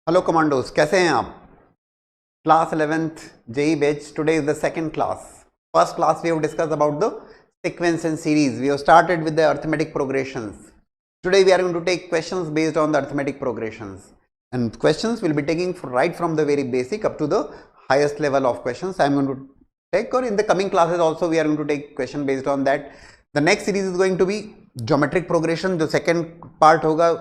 Hello commandos, कैसे हैं आप? Class 11th JEE batch. Today is the second class. First class we have discussed about the sequence and series. We have started with the arithmetic progressions. Today we are going to take questions based on the arithmetic progressions, and questions will be taking right from the very basic up to the highest level of questions I am going to take, or in the coming classes also we are going to take question based on that. The next series is going to be geometric progression. जो second part होगा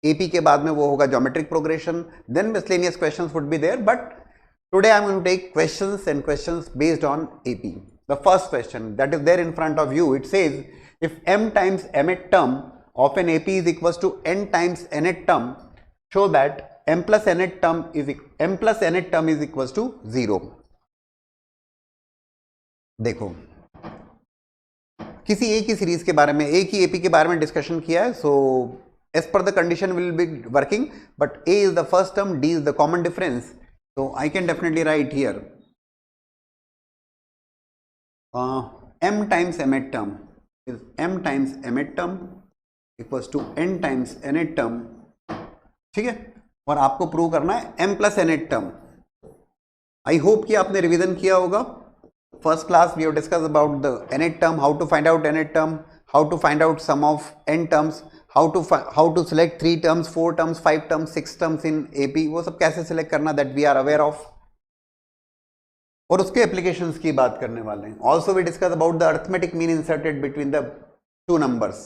AP के बाद में वो होगा geometric progression. Then miscellaneous questions would be there, but today I am going to take questions and questions based on AP. The first question that is there in front of you, it says if m times mth term of an AP is equals to n times nth term, show that m plus nth term is equals to 0. देखो, किसी एक ही series के बारे में, एक ही AP के बारे में डिस्कशन किया है. सो as per the condition will be working, but a is the first term, d is the common difference, so I can definitely write here m times mth term is m times mth term equals to n times nth term. ठीक है, और आपको prove करना है m plus nth term. I hope कि आपने revision किया होगा. First class we have discussed about the nth term, how to find out nth term, how to find out sum of n terms, how to select 3 terms, 4 terms, 5 terms, 6 terms in AP. वो सब कैसे select करना, that we are aware of, और उसके applications की बात करने वाले हैं. Also we discuss about the arithmetic mean inserted between the two numbers.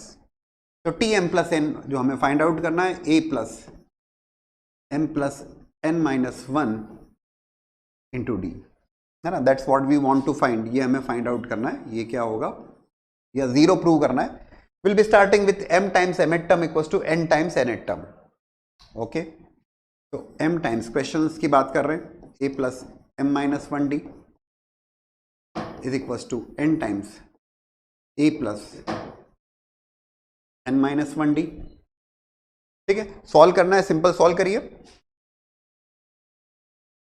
तो टी एम प्लस एन जो हमें फाइंड आउट करना है, A plus M plus N minus 1 into D, है ना. That's what we want to find. ये हमें find out करना है. ये क्या होगा, या जीरो प्रूव करना है. We'll be starting with m times mth term equals to n times nth term. Okay, तो m times questions की बात कर रहे हैं, a plus m minus 1d is equals to n times a plus n minus 1d. ठीक है, solve करना है. सिंपल सॉल्व करिए.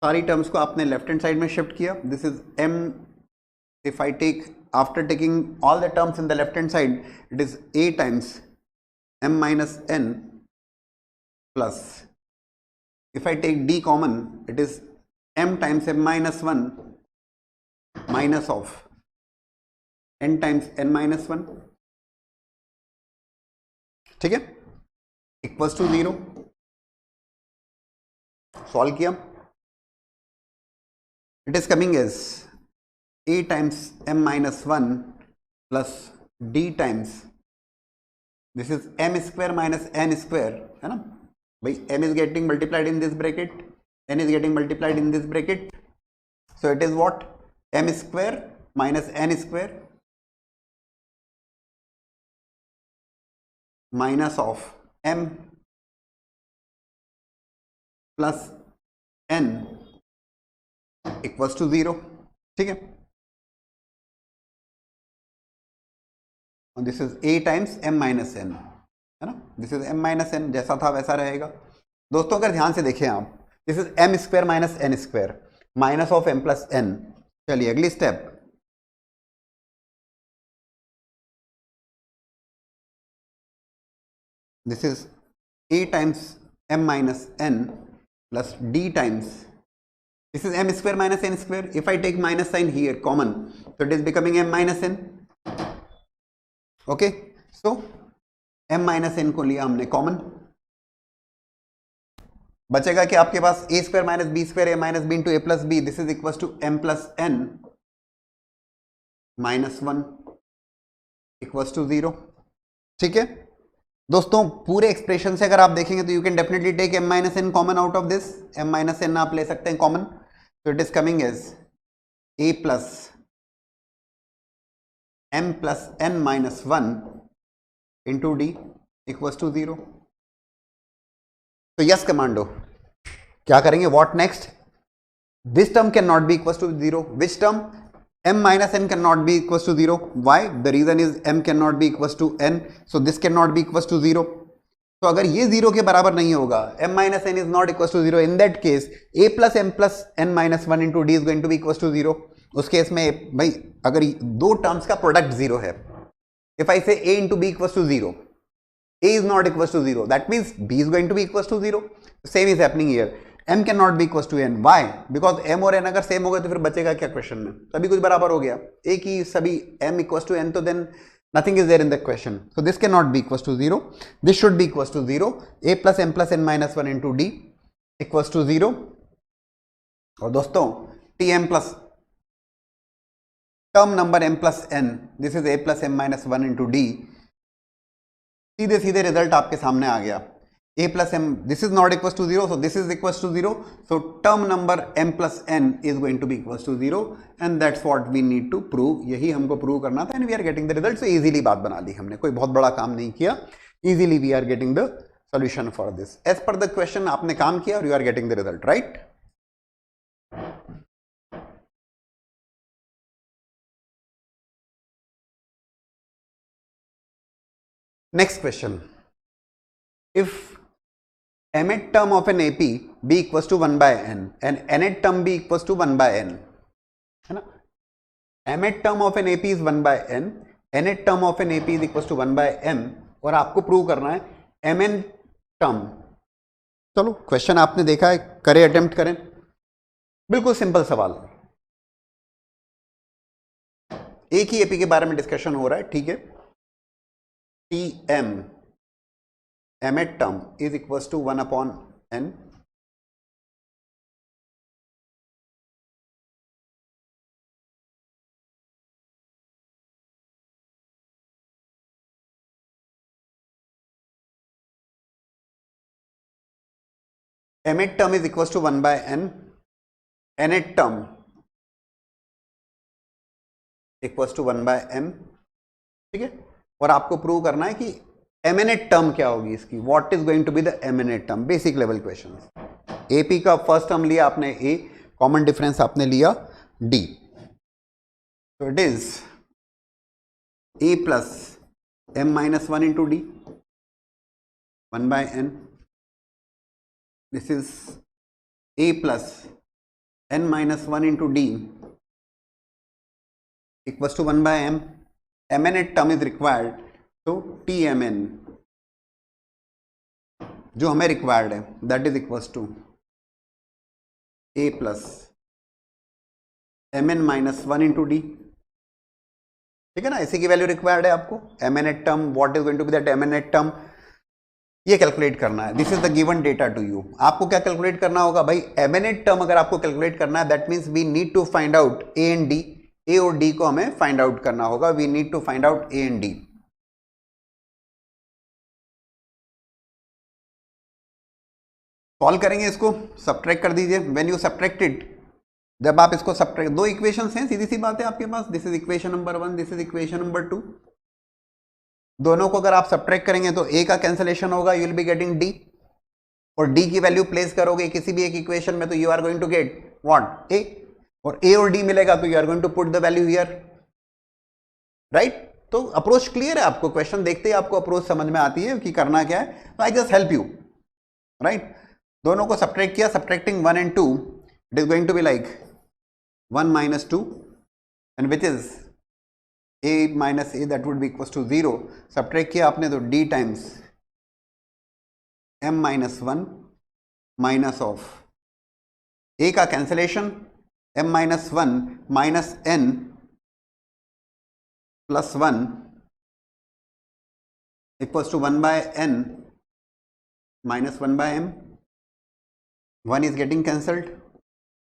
सारी टर्म्स को आपने लेफ्ट हैंड साइड में शिफ्ट किया. This is m. If I take, after taking all the terms in the left hand side, it is a times m minus n plus, if I take d common, it is m times m minus 1 minus of n times n minus 1. ठीक है, equals to 0. Solve किया. It is coming as a times m minus 1 plus d times, this is m square minus n square, है ना भाई. m is getting multiplied in this bracket, n is getting multiplied in this bracket, so it is what, m square minus n square minus of m plus n equals to 0. ठीक है, this is a times m minus n, है ना. This is m minus n, जैसा था वैसा रहेगा. दोस्तों अगर ध्यान से देखें आप, this is m square minus n square minus of m plus n. चलिए अगली step, this is a times m minus n plus d times, this is m square minus n square. If I take minus sign here common, so it is becoming m minus n. Okay, so m minus N को लिया हमने common. बचेगा कि आपके पास a square minus B square a minus B into A plus B. This is equal to m plus N minus 1 equal to 0. ठीक है दोस्तों, पूरे एक्सप्रेशन से अगर आप देखेंगे तो you can definitely take m minus N common out of this. m minus N आप ले सकते हैं कॉमन. तो it is coming as a plus m plus n minus 1 into d equals to 0. तो यस कमांडो, क्या करेंगे, what next. This term can not be equals to 0. Which term, m minus n can not be equals to 0. Why, the reason is m can not be equals to n, so this can not be equals to 0. तो अगर ये 0 के बराबर नहीं होगा, m minus n is not equals to 0, in that case a plus m plus n minus 1 into d is going to be equals to 0. उस case में भाई अगर दो टर्म्स का प्रोडक्ट 0 है, if I say a into b equals to 0, a is not equals to 0, that means b is going to be equals to 0. Same is happening here, m can not be equal to n, why? Because m और n अगर same हो गए तो फिर बचेगा क्या question में? सभी कुछ बराबर हो गया, एक ही सभी m इक्वल टू n, तो then nothing is there in the question, so this cannot be equals to 0, this should be equals to 0, a plus m plus n minus 1 into d equals to 0. और दोस्तों tm plus term number m plus n, this is a plus m minus 1 into d, सीधे सीधे result आपके सामने आ गया, a plus m, this is not equals to 0, so this is equals to 0, so term number m plus n is going to be equals to 0, and that's what we need to prove. यही हमको prove करना था, and we are getting the result. So easily बात बना ली हमने, कोई बहुत बड़ा काम नहीं किया, easily we are getting the solution for this. As per the question आपने काम किया और you are getting the result, right? Next question. If mth term of an AP be equals to 1 by n and nth term be equals to 1 by n, है ना? mth term of an AP is 1 by n, nth term of an AP is equals to 1 by m, और आपको prove करना है mn term. चलो question आपने देखा है, करें, अटेम्प्ट करें. बिल्कुल सिंपल सवाल, एक ही एपी के बारे में डिस्कशन हो रहा है, ठीक है. T M mth term is equals to 1 upon n, mth term is equals to 1 by n, nth term equals to 1 by m, ठीक है. और आपको प्रूव करना है कि एमएनएट टर्म क्या होगी इसकी, what is going to be the mnth term. Basic level questions. AP का फर्स्ट टर्म लिया आपने ए, कॉमन डिफरेंस आपने लिया डी, तो it is A plus M minus 1 into D 1 by N. This is A plus N minus 1 into D equals to 1 by M. mnth term is required, तो tmn जो हमें required है that is equals to a plus mn minus 1 into D, ठीक है ना. इसी की value required है आपको. mnth term, what is going to be that mnth term, ये कैलकुलेट करना है. This is the given data to you. आपको क्या कैलकुलेट करना होगा भाई, mnth टर्म अगर आपको कैलकुलेट करना है, that means we need to find out a and d. A और डी को हमें फाइंड आउट करना होगा. We need to find out A and D. Solve करेंगे इसको, सब्ट्रैक्ट कर दीजिए. व्हेन यू सब्ट्रैक्ट इट, जब आप इसको सब्ट्रैक्ट, दो इक्वेशंस हैं, सीधी सी बात है आपके पास. This is equation number 1, this is equation number 2. दोनों को अगर आप सब्ट्रैक्ट करेंगे तो ए का कैंसलेशन होगा, you will be getting D, और डी की वैल्यू प्लेस करोगे किसी भी एक इक्वेशन में तो you are going to get what, A. और ए और डी मिलेगा तो you are going to put the value here, right. तो अप्रोच क्लियर है आपको, क्वेश्चन देखते ही आपको अप्रोच समझ में आती है कि करना क्या है. I just help you, right. दोनों को सब्ट्रैक्ट किया, subtracting 1 and 2, it is going to be like 1 minus 2, and which is a minus a, that would be equals to 0. Subtract किया आपने तो d times m minus 1 minus of a का cancellation, m minus 1 minus n plus 1 equals to 1 by n minus 1 by m. 1 is getting cancelled.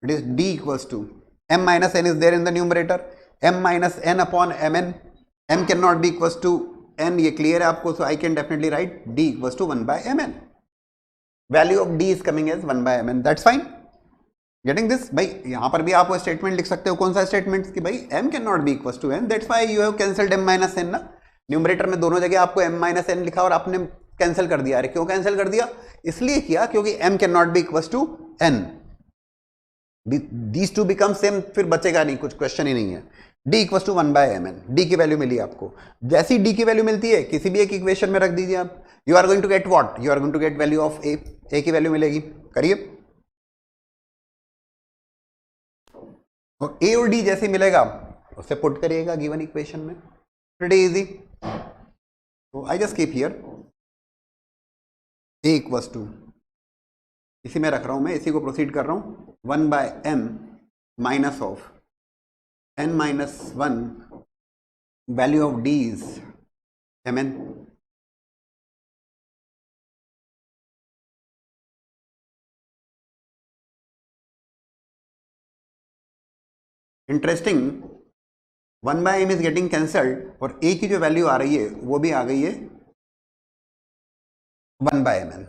It is d equals to m minus n is there in the numerator. m minus n upon mn. m cannot be equals to n. ये clear है आपको, so I can definitely write d equals to 1 by mn. Value of d is coming as 1 by mn. That's fine. Getting this? भाई यहाँ पर भी आप वो statement लिख सकते हो. कौन सा स्टेटमेंट? कि भाई m cannot be equals to n. That's why you have cancelled m minus n ना. न्यूमरेटर में दोनों जगह आपको m minus n लिखा और आपने कैंसिल कर दिया. अरे क्यों कैंसिल कर दिया? इसलिए किया क्योंकि m can not be equals to n. These two become same, फिर बचेगा नहीं, कुछ क्वेश्चन ही नहीं है. d equals to 1 by mn. d की वैल्यू मिली आपको. जैसी d की वैल्यू मिलती है किसी भी एक इक्वेशन में रख दीजिए आप. You are going to get what? You are going to get value of a. a की वैल्यू मिलेगी. करिए. और a और d जैसे मिलेगा उससे पुट करिएगा गिवन इक्वेशन में. Pretty easy. So I just keep here a equals to इसी में रख रहा हूं मैं, इसी को प्रोसीड कर रहा हूं। 1/m minus of n-1 value of d is mn। Interesting, 1/m is getting cancelled और a की जो वैल्यू आ रही है वो भी आ गई है 1/mn।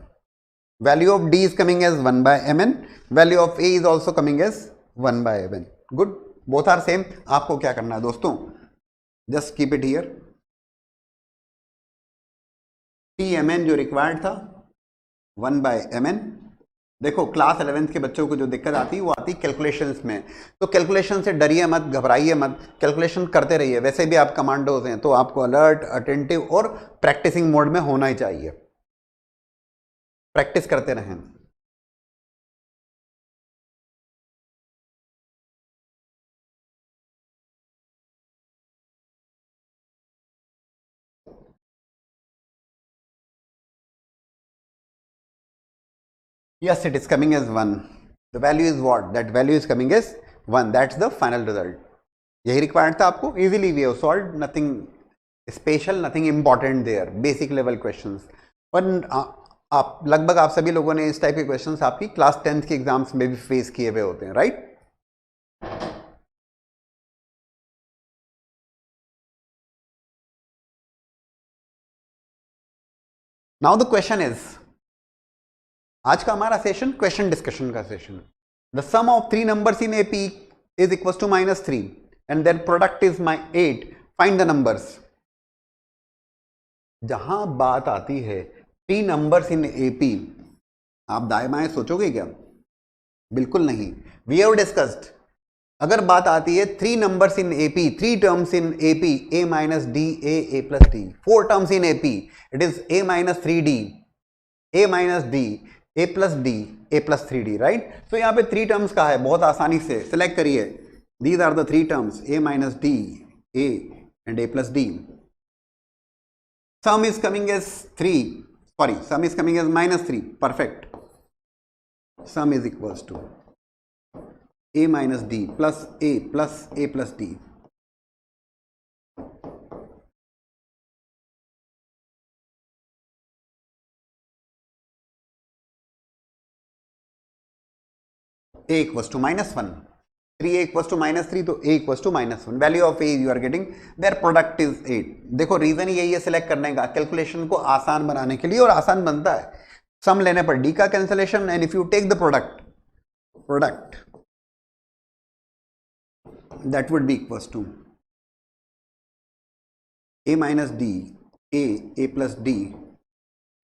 Value of d is coming as 1/mn. Value of a is also coming as 1/mn. Good. Both are same. आपको क्या करना है दोस्तों? Just keep it here. Tmn जो रिक्वायर्ड था 1/mn। देखो क्लास 11th के बच्चों को जो दिक्कत आती है वो आती है कैलकुलेशंस में। तो कैलकुलेशन से डरिए मत, घबराइए मत, कैलकुलेशन करते रहिए। वैसे भी आप कमांडोज हैं तो आपको अलर्ट, अटेंटिव और प्रैक्टिसिंग मोड में होना ही चाहिए। प्रैक्टिस करते रहें। Yes, it is coming as 1. The value is what? That value is coming as 1. That's the final result. यही रिक्वायर्ड था आपको। Easily we have solved, nothing special, nothing important there, basic level questions. और आप लगभग आप सभी लोगों ने इस टाइप के क्वेश्चंस आपकी क्लास 10th के एग्जाम्स में भी फेस किए हुए होते हैं, right? Now the question is, आज का हमारा सेशन क्वेश्चन डिस्कशन का session. The sum of 3 numbers in AP is equal to -3 and then product is 8। Find the numbers. जहां बात आती है 3 नंबर्स इन एपी, आप दाएं बाएं सोचोगे क्या? बिल्कुल नहीं। वी हैव डिस्कस्ड, अगर बात आती है 3 numbers in AP, 3 terms in AP, a minus D, a plus D, 4 terms in AP, it is a minus 3d, a minus D, a plus D, a plus 3d, right? तो यहाँ पे 3 terms का है, बहुत आसानी से select करिए। These are the 3 terms, a minus D, a and a plus D. Sum is coming as 3, sorry, sum is coming as -3, perfect. Sum is equals to a minus D plus a plus D. a equals to -1, 3a equals to -3, तो a equals to -1। Value of a you are getting, there product is 8। देखो reason यही है select करने का, calculation को आसान बनाने के लिए, और आसान बनता है सम लेने पर d का cancellation, and if you take the product that would be equals to a minus d, a plus d,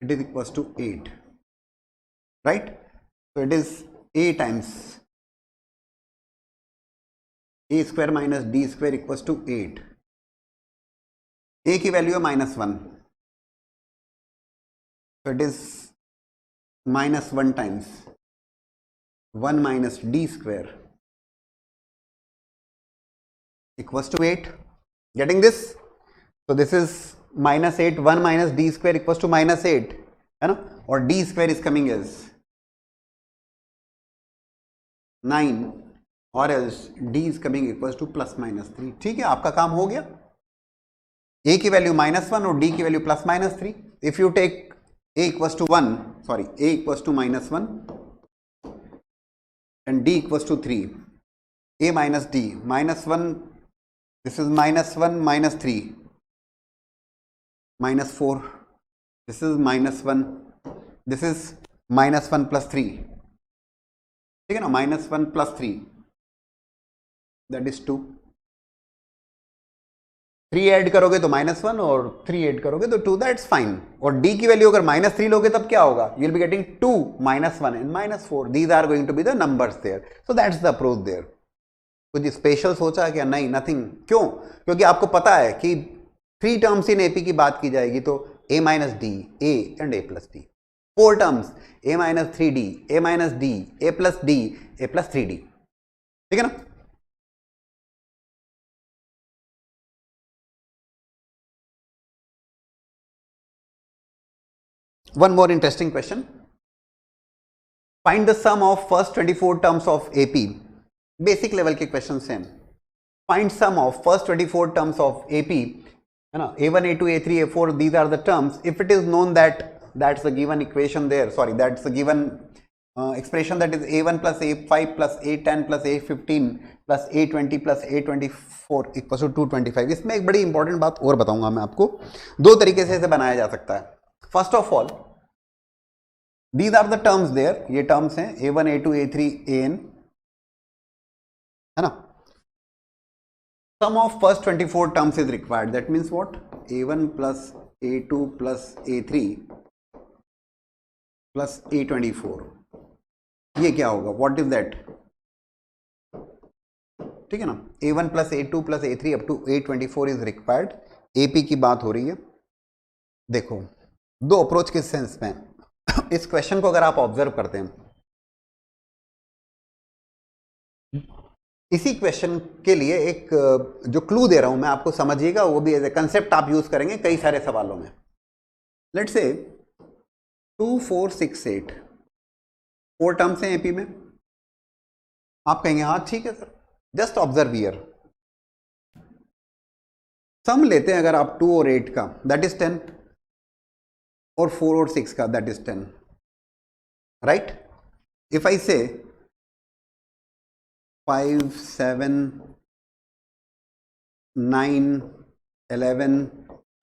it is equals to 8, right? So it is a times a square minus d square equals to 8। a की value है -1, so it is -1 times 1 minus d square equals to 8। Getting this? So this is -8, 1 minus d square equals to -8, है ना? और d square is coming as 9, और else d is coming equals to +-3। ठीक है, आपका काम हो गया। a की वैल्यू -1 और d की value +-3। If you take a equals to 1, sorry, a equals to -1 and d equals to 3, a minus d, -1, this is -1 -3, -4, this is -1, this is -1 plus 3, ठीक है ना? -1 plus 3, that is 2। 3 ऐड करोगे तो -1 और 3 add करोगे तो 2, that's fine. और d की वैल्यू अगर -3 लोगे तब क्या होगा? You will be getting 2 -1 and -4, these are going to be the numbers there. So that's the approach there. कुछ स्पेशल सोचा है क्या? नहीं, नथिंग। क्यों? क्योंकि आपको पता है कि 3 टर्म्स इन एपी की बात की जाएगी तो a minus D, a and a plus D. 4 terms, a minus 3d, a minus d, a plus d, a plus 3d, ठीक है ना? One more interesting question. Find the sum of first 24 terms of AP, basic level के question हैं। Find sum of first 24 terms of AP, है ना, A1 A2 A3 A4 these are the terms. If it is known that that's the given equation there, sorry, that's the given expression, that is A1 plus A5 plus A10 plus A15 plus A20 plus A24 equals to 225। इसमें एक बड़ी important बात और बताऊंगा मैं आपको, दो तरीके से इसे बनाया जा सकता है। First of all these are the terms there, ये terms हैं A1 A2 A3 AN, है ना। Sum of first 24 terms is required, that means what, A1 plus A2 plus A3 plus A24, ये क्या होगा, what is that, ठीक है ना। A1 plus A2 plus A3 up to A24 is required। AP की बात हो रही है। देखो दो अप्रोच किस सेंस में, इस क्वेश्चन को अगर आप ऑब्जर्व करते हैं, इसी क्वेश्चन के लिए एक जो क्लू दे रहा हूं मैं आपको, समझिएगा, वो भी एज ए कंसेप्ट आप यूज करेंगे कई सारे सवालों में। लेट्स से 2 4 6 8 4 टर्म्स हैं एपी में। आप कहेंगे हाँ ठीक है सर, जस्ट ऑब्जर्व हियर, सम लेते हैं अगर आप 2 और 8 का, दैट इज 10, और 4 और 6 का, that is 10, right. If I से 5 7 9 11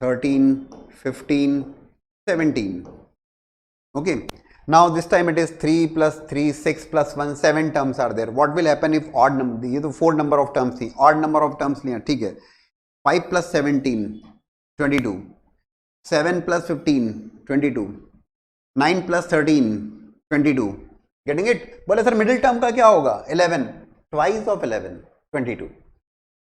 13 15 17, okay, now this time it is 3 plus 3 6 plus 1 7 terms are there। what will happen if odd number, ये तो 4 number of terms थी, odd number of terms लिया, ठीक है। 5 plus 17 22, 7 plus 15 22, 9 plus 13 22, getting it। बोले sir middle term का क्या होगा, 11, twice of 11 22,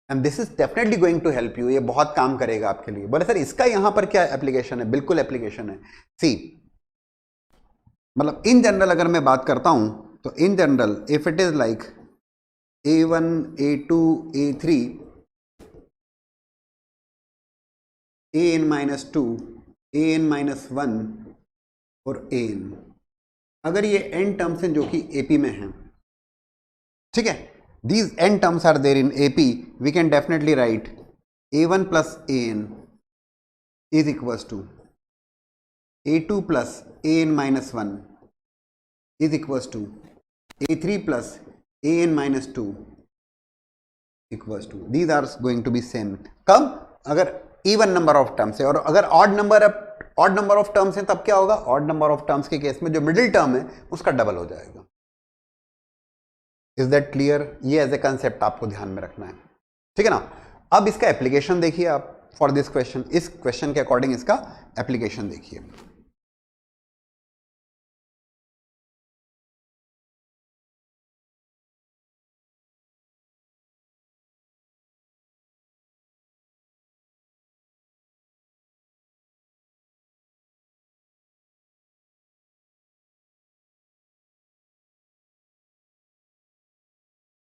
and this is definitely going to help you, ये बहुत काम करेगा आपके लिए। बोले सर इसका यहां पर क्या एप्लीकेशन है, बिल्कुल एप्लीकेशन है। सी मतलब इन जनरल अगर मैं बात करता हूं तो in general if it is like A1 A2 A3 AN-2 AN-1 और AN, अगर ये n टर्म्स हैं जो कि AP में हैं, ठीक है, these n terms are there in AP, we can definitely write A1 plus AN is equals to A2 plus AN-1 is equals to A3 plus AN-2 equals to, these are going to be same। कब, अगर even number of terms है, और अगर odd number of terms है तब क्या होगा, odd number of terms के केस में जो मिडिल टर्म है उसका डबल हो जाएगा। इज दैट क्लियर, ये एज ए कंसेप्ट आपको ध्यान में रखना है, ठीक है ना। अब इसका एप्लीकेशन देखिए आप फॉर दिस क्वेश्चन, इस क्वेश्चन के अकॉर्डिंग इसका एप्लीकेशन देखिए।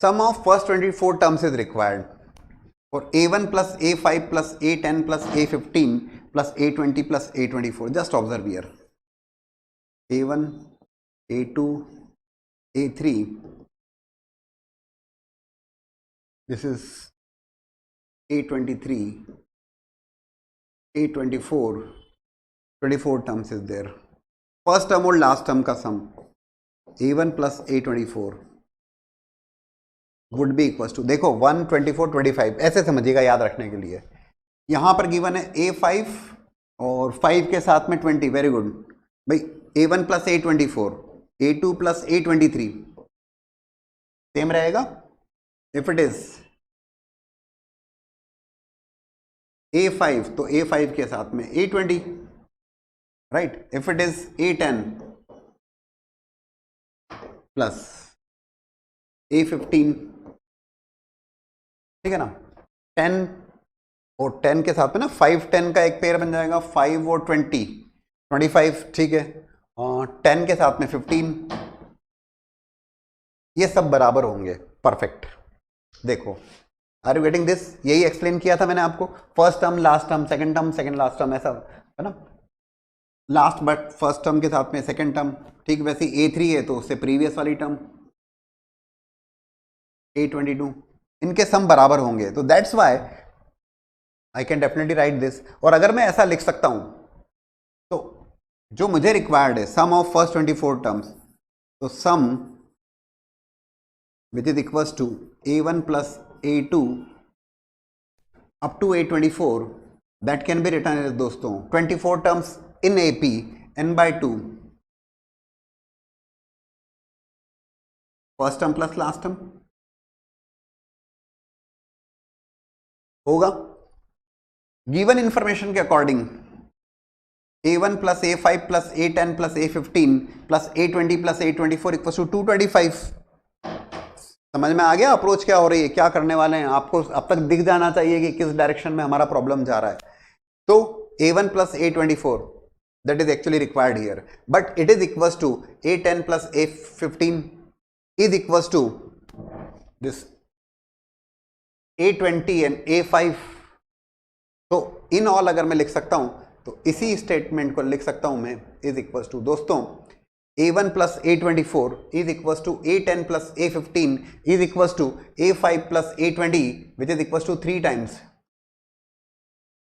Sum of first 24 terms is required for A1 plus A5 plus A10 plus A15 plus A20 plus A24। just observe here, A1 A2 A3, this is A23 A24, 24 terms is there। first term और last term का sum A1 plus A24 would be equal to, देखो 1 24 25, ऐसे समझिएगा याद रखने के लिए। यहां पर गिवन है A5 और 5 के साथ में 20, वेरी गुड भाई। A1 plus A24, A2 plus A23 same रहेगा। इफ इट इज A5 तो A5 के साथ में A20, right. If it is A10 plus A15, ठीक है ना। 10 और 10 के साथ में ना 5 10 का एक पेयर बन जाएगा, 5 और 20 25, ठीक है। 10 के साथ में 15, ये सब बराबर होंगे, परफेक्ट। देखो आर यू गेटिंग दिस, यही एक्सप्लेन किया था मैंने आपको, first term last term second term second last term, ऐसा है ना। लास्ट बट फर्स्ट टर्म के साथ में सेकेंड टर्म, ठीक। वैसे A3 है तो उससे प्रीवियस वाली टर्म A22, इनके सम बराबर होंगे, तो that's why I can definitely right this. और अगर मैं ऐसा लिख सकता हूं तो जो मुझे रिक्वायर्ड है सम ऑफ फर्स्ट 24 टर्म्स, तो sum which is equals to A1 plus A2 up to A24, that can be written as दोस्तों 24 terms in AP n/2 first term plus last term होगा। गिवन इंफॉर्मेशन के according A1 plus A5 plus A10 plus A15 plus A20 plus A24 equal to 225। समझ में आ गया approach क्या हो रही है, क्या करने वाले हैं? आपको अब तक दिख जाना चाहिए कि किस डायरेक्शन में हमारा प्रॉब्लम जा रहा है। तो A1 plus A24 that is actually required here, but it is equals to A10 plus A15 is equals to this A20 and A5। तो इन ऑल अगर मैं लिख सकता हूं तो इसी स्टेटमेंट को लिख सकता हूं मैं इज इक्वल्स टू दोस्तों A1 plus A24 is equals to A10 plus A15 is equals to A5 plus A20 which is equals to 3 times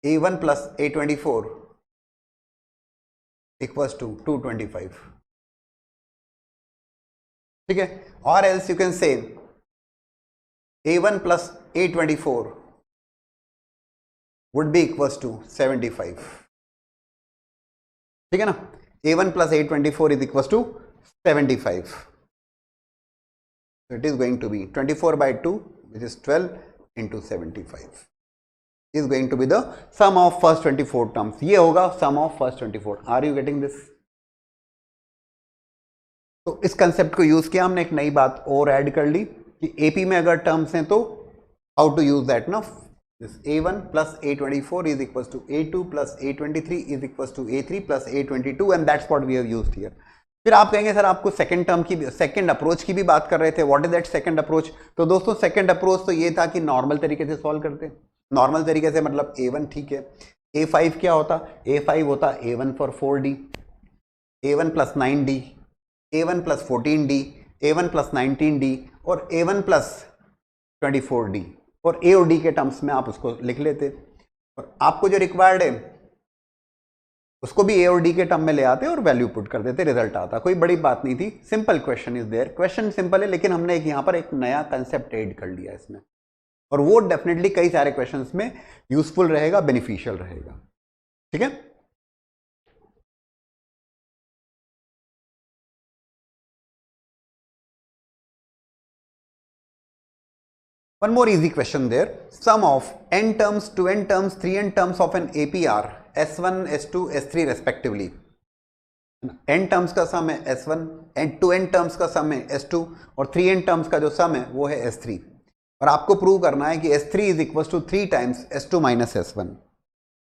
A1 plus A24 equals to 225, ठीक है। और else you can say A1 plus A24 would be equals to 75, ठीक है ना। A1 plus A24 is equals to 75, so it is going to be 24/2 which is 12 into 75 is going to be the sum of first 24 terms। ये होगा sum of first 24। Are you getting this? तो इस concept को use किया हमने, एक नई बात और ऐड कर ली कि AP में अगर टर्म्स हैं तो हाउ टू यूज दैट ना। This A1 plus A24 is equal to A2 plus A23 is equal to A3 plus A22 and that's what we have used here. फिर आप कहेंगे सर आपको सेकंड टर्म की, second approach की भी बात कर रहे थे, what is that second approach? तो दोस्तों सेकंड अप्रोच तो ये था कि नॉर्मल तरीके से सॉल्व करते। नॉर्मल तरीके से मतलब A1 ठीक है, A5 क्या होता? A5 होता A1 for 4D, A1 plus 9D, A1 plus 14D, A1 plus 19D और A1 प्लस 24D, और A और D के टर्म्स में आप उसको लिख लेते। और आपको जो रिक्वायर्ड है उसको भी A और D के टर्म में ले आते और वैल्यू पुट कर देते, रिजल्ट आता। कोई बड़ी बात नहीं थी, simple question is there. Question simple है लेकिन हमने एक यहाँ पर एक नया कंसेप्ट ऐड कर लिया इसमें, और वो डेफिनेटली कई सारे क्वेश्चंस में यूजफुल रहेगा, बेनिफिशियल रहेगा, ठीक है। One more easy question there. Sum of n terms, 2n terms, 3n terms of an AP are S1, S2, S3 respectively. n terms का सम है S1, and 2n टर्म्स का sum है S2 और 3n terms का जो सम है वो है S3। और आपको प्रूव करना है कि S3 is equal to 3 times S2 minus S1।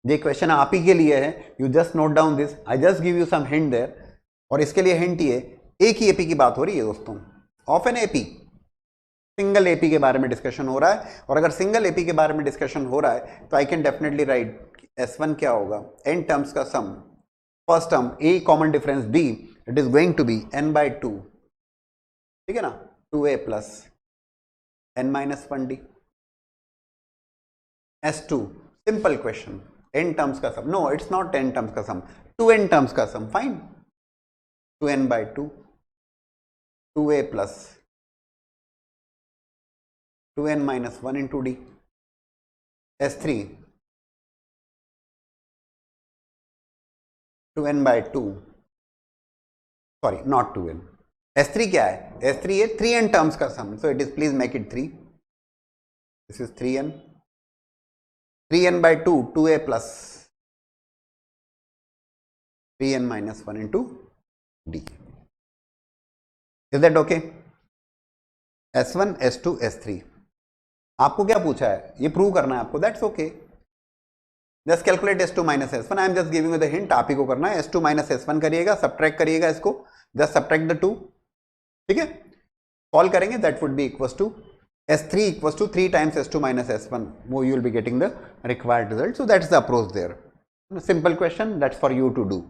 ये क्वेश्चन आप ही के लिए है, you just note down this, I just give you some hint there. और इसके लिए हिंट ये, एक ही AP की बात हो रही है दोस्तों, of an AP, single AP के बारे में डिस्कशन हो रहा है। और अगर सिंगल AP के बारे में डिस्कशन हो रहा है तो आई कैन डेफिनेटली राइट S1 क्या होगा, n टर्म्स का sum, first term A common difference D, it is going to be n/2, ठीक है ना, 2A plus n minus 1D। S2 simple question, n terms का sum, no it's not n terms का sum, 2n terms का sum, fine, 2n/2, 2A plus 2n minus 1 into D। S3 2n/2, sorry not 2n, S3 क्या है? S3 है 3n terms का sum, so it is, please make it 3, this is 3n, 3n/2, 2A plus 3n minus 1 into D। Is that okay? S1, S2, S3 आपको क्या पूछा है, ये prove करना है आपको, that's okay. Just calculate S2 minus S1, I am just giving you the hint, आप ही को करना है। S2 माइनस S1 करिएगा, सब्ट्रैक्ट करिएगा इसको, जस्ट सब्ट्रैक्ट द 2, ठीक है। सॉल्व करेंगे, that would be equals to S3 equals to 3 times S2 minus S1, वो you will be getting the required result. So that's the approach there, simple question, that's for you to do.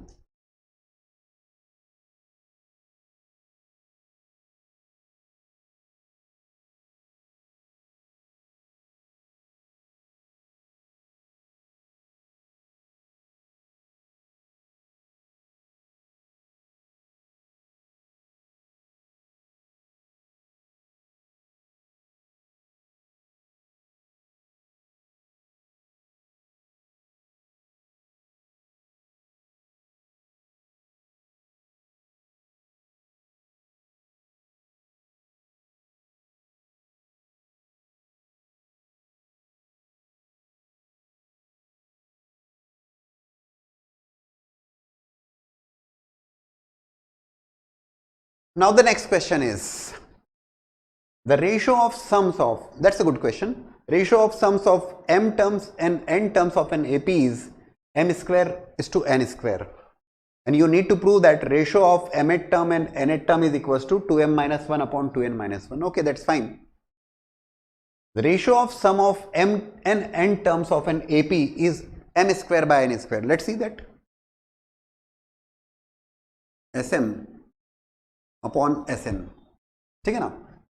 Now the next question is the ratio of sums of, that's a good question, ratio of sums of m terms and n terms of an AP is m square is to n square, and you need to prove that ratio of mth term and nth term is equals to 2m minus 1 upon 2n minus 1. Okay, that's fine. The ratio of sum of m and n terms of an AP is m square by n square. Let's see that. Sm upon Sn, ठीक है ना,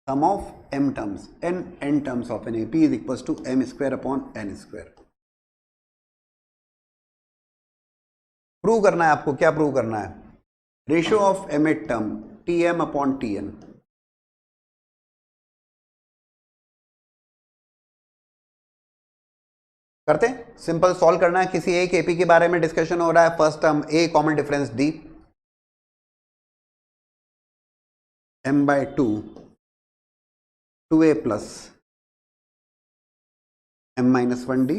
sum of m terms and n terms of an AP is equals to m square upon n square. Prove करना है आपको, क्या prove करना है? Ratio of mth term Tm upon Tn. करते सिंपल सॉल्व करना है. किसी एक एपी के बारे में डिस्कशन हो रहा है. First term A common difference D, m by 2 2a plus m minus 1 D,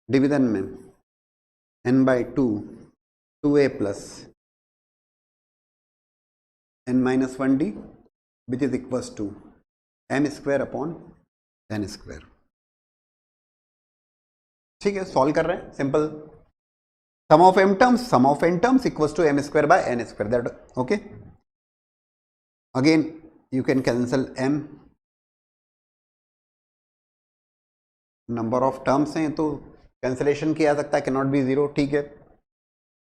division में n by 2a plus n minus 1 D which is equals to m square upon n square. ठीक है, solve कर रहे हैं. Simple sum of m terms sum of n terms equals to m square by n square. That okay. Again you can cancel m, number of terms हैं तो cancellation किया जा सकता है, कैन नॉट बी जीरो. ठीक है,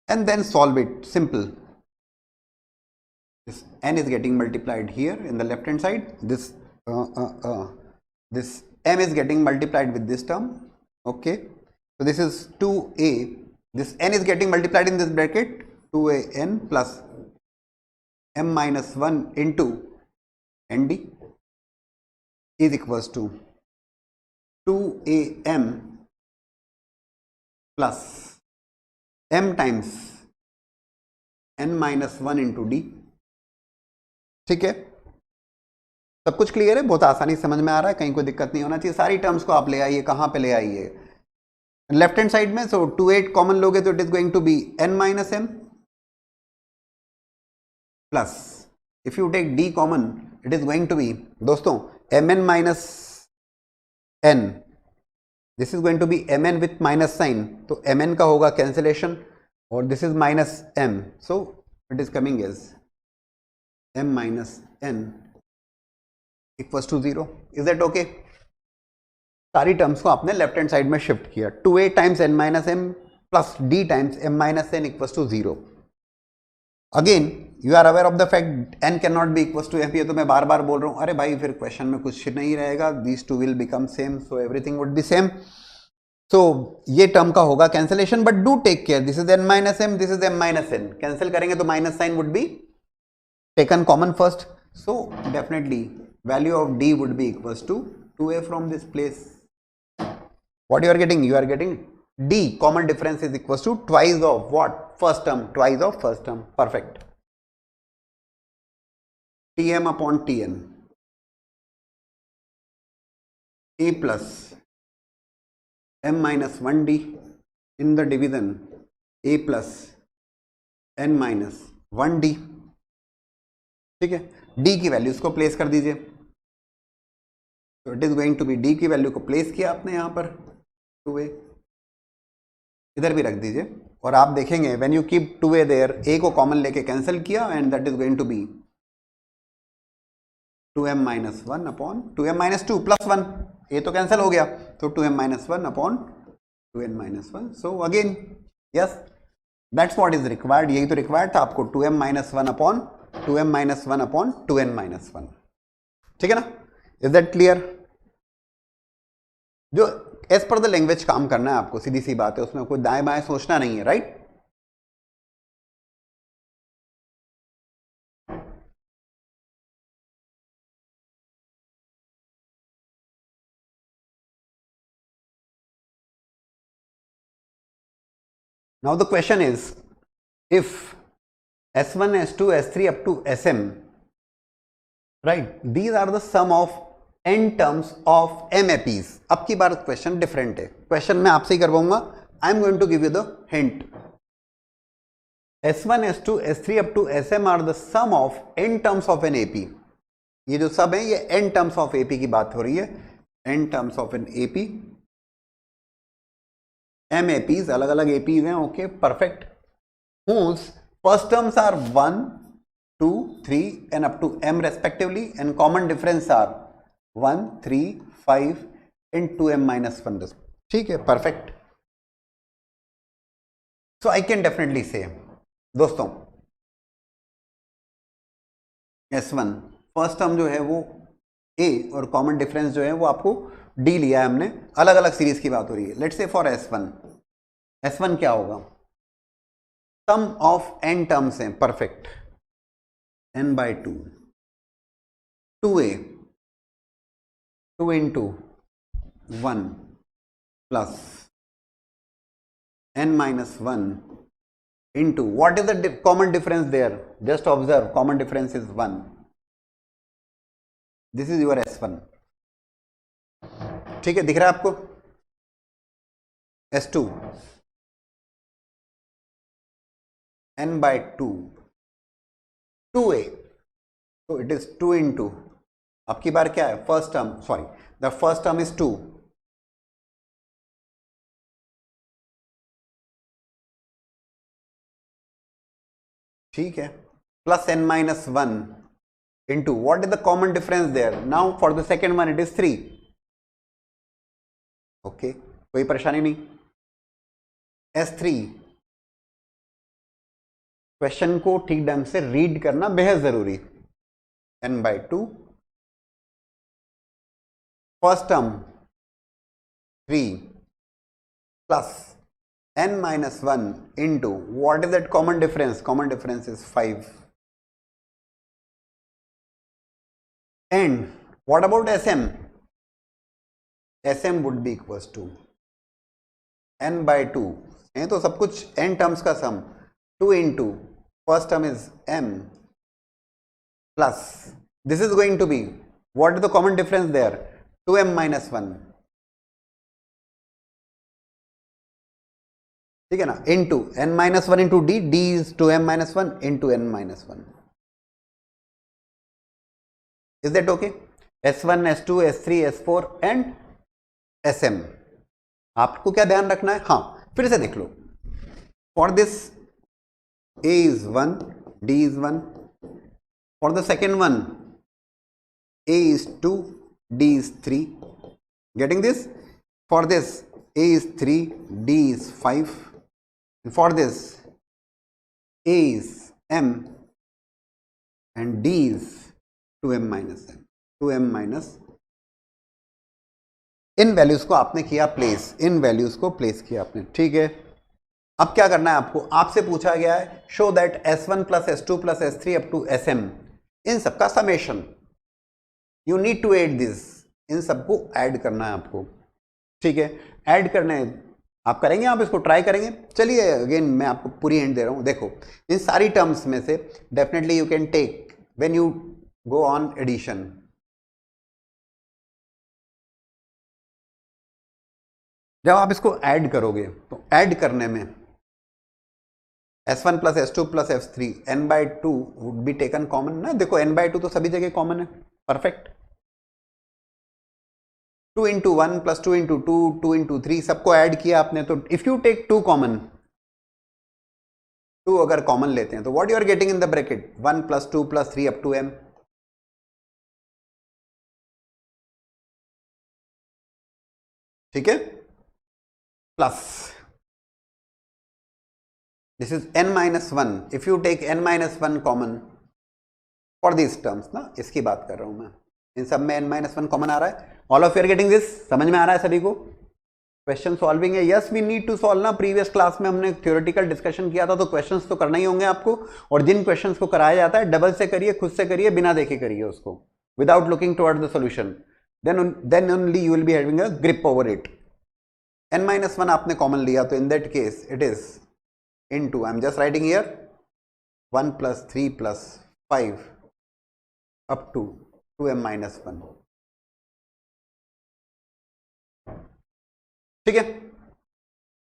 and then solve it. Simple, this n is getting multiplied here in the left hand side, this m is getting multiplied with this term. Okay, so this is 2a, this n is getting multiplied in this bracket, 2an plus m minus 1 into nd is equals to 2am plus m times n minus 1 into d. ठीक है, सब कुछ clear है, बहुत आसानी समझ में आ रहा है, कहीं कोई दिक्कत नहीं होना चाहिए. सारी टर्म्स को आप ले आइए. कहां पे ले आइए? लेफ्ट हैंड साइड में. सो 2a कॉमन लोगे तो it is going to be n minus m plus if you take d common it is going to be, दोस्तों, mn minus n, this is going to be mn with minus sign, तो mn का होगा cancellation और this is minus m, so it is coming as m minus n equals to 0. Is that okay? सारी terms को आपने left hand side में shift किया. 2a times n minus m plus d times m minus n equals to 0. Again you are aware of the fact n can not be equals to m. ये तो मैं बार बार बोल रहा हूँ. अरे भाई फिर क्वेश्चन में कुछ नहीं रहेगा. These two will become same, so everything would be same. So ये टर्म का होगा cancellation, but do take care, this is n minus m, this is m minus n. Cancel करेंगे तो minus sign would be taken common first, so definitely value of d would be equals to 2a from this place. What you are getting? You are getting d common difference is equals to twice of what? First term, twice of first term. Perfect. Tm upon Tn a plus m minus 1d in the division a plus n minus 1d. ठीक है, d की values को place कर दीजिए. तो it is going to be, d की value को place किया आपने यहां पर 2a, इधर भी रख दीजिए और आप देखेंगे when you keep 2a there, a को कॉमन लेके कैंसिल किया and that is going to be 2m minus 1 upon 2m minus 2 plus 1. a तो कैंसिल हो गया, तो 2m minus 1 upon 2n minus 1. So again yes, that's what is required. यही तो required था आपको, 2m minus 1 upon 2m minus 1 upon 2n minus 1. ठीक है ना? Is that clear? जो एज पर द लैंग्वेज काम करना है आपको, सीधी सी बात है, उसमें कोई दाएं बाएं सोचना नहीं है. Right? Now the question is, if S1, S2, S3 up to Sm, right? These are the sum of n terms of MAPs. अब की बार क्वेश्चन डिफरेंट है. क्वेश्चन मैं आपसे ही करवाऊंगा. I am going to give you the hint. S1 S2 S3 up to SM are the sum of n terms of an AP। ये जो सब है ये n टर्म्स ऑफ AP की बात हो रही है, n terms of an AP, m APs, अलग अलग APs हैं, okay perfect, whose first terms are 1 2 3 and up to m respectively and common difference are 1 3 5 and 2m minus 1। ठीक है perfect. So I can definitely से दोस्तों S1 first term जो है वो a और कॉमन डिफरेंस जो है वो आपको d लिया है हमने, अलग अलग सीरीज की बात हो रही है। लेट्स से फॉर S1 क्या होगा, सम ऑफ n टर्म्स हैं, perfect, n/2 2a 2 into 1 plus n minus 1 into what is the common difference there, just observe, common difference is 1, this is your S1। ठीक है, दिख रहा है आपको? S2 n/2 2a, so it is 2 into, अब की बार क्या है, first term, sorry the first term is 2, ठीक है, plus n minus 1 into what is the common difference there, now for the second one it is 3, okay कोई परेशानी नहीं। S3 question को ठीक ढंग से रीड करना बेहद जरूरी, n/2 first term 3 plus n minus 1 into what is that common difference, common difference is 5, and what about SM, SM would be equals to n/2, ये तो सब कुछ n टर्म्स का सम, 2 into first term is m plus this is going to be what is the common difference there, 2m minus 1, ठीक है ना, into n minus 1 into d, d is 2m minus 1 into n minus 1, is that okay? S1 S2 S3 S4 and SM, आपको क्या ध्यान रखना है, हाँ फिर से देख लो, for this a is 1 d is 1, for the second one a is 2 d is 3, getting this, for this a is 3 d is 5, and for this a is m and d is 2m minus m, 2m minus, in values को आपने किया place, इन values को place किया आपने, ठीक है। अब क्या करना है आपको, आपसे पूछा गया है show that S1 plus S2 plus S3 up to SM, इन सबका समेशन, you need to add this, इन सबको ऐड करना है आपको, ठीक है। ऐड करने आप करेंगे, आप इसको ट्राई करेंगे, चलिए अगेन मैं आपको पूरी हिंट दे रहा हूं, देखो इन सारी टर्म्स में से definitely you can take when you go on addition, जब आप इसको ऐड करोगे तो ऐड करने में S1 plus S2 plus S3 n/2 would be taken common ना, देखो n/2 तो सभी जगह कॉमन है, perfect, 2 into 1 plus 2 into 2 2 into 3 सबको ऐड किया आपने, तो इफ यू टेक 2 कॉमन, 2 अगर कॉमन लेते हैं तो what you are getting in the bracket, 1 plus 2 plus 3 up to m, ठीक है, plus this is n minus 1, if you take n minus 1 common for this terms ना, इसकी बात कर रहा हूं मैं, इन सब में n minus 1 कॉमन आ रहा है, all of you are getting this, समझ में आ रहा है सभी को? क्वेश्चन सॉल्विंग है, yes we need to solve ना, प्रीवियस क्लास में हमने थ्योरेटिकल डिस्कशन किया था तो क्वेश्चंस तो करना ही होंगे आपको, और जिन क्वेश्चंस को कराया जाता है डबल से करिए, खुद से करिए, बिना देखे करिए उसको, without looking toward the solution, then only you will be having a grip over it. n-1 आपने कॉमन लिया तो in that case it is into, I am just writing here 1 plus 3 plus 5 up to 2m minus 1, ठीक है,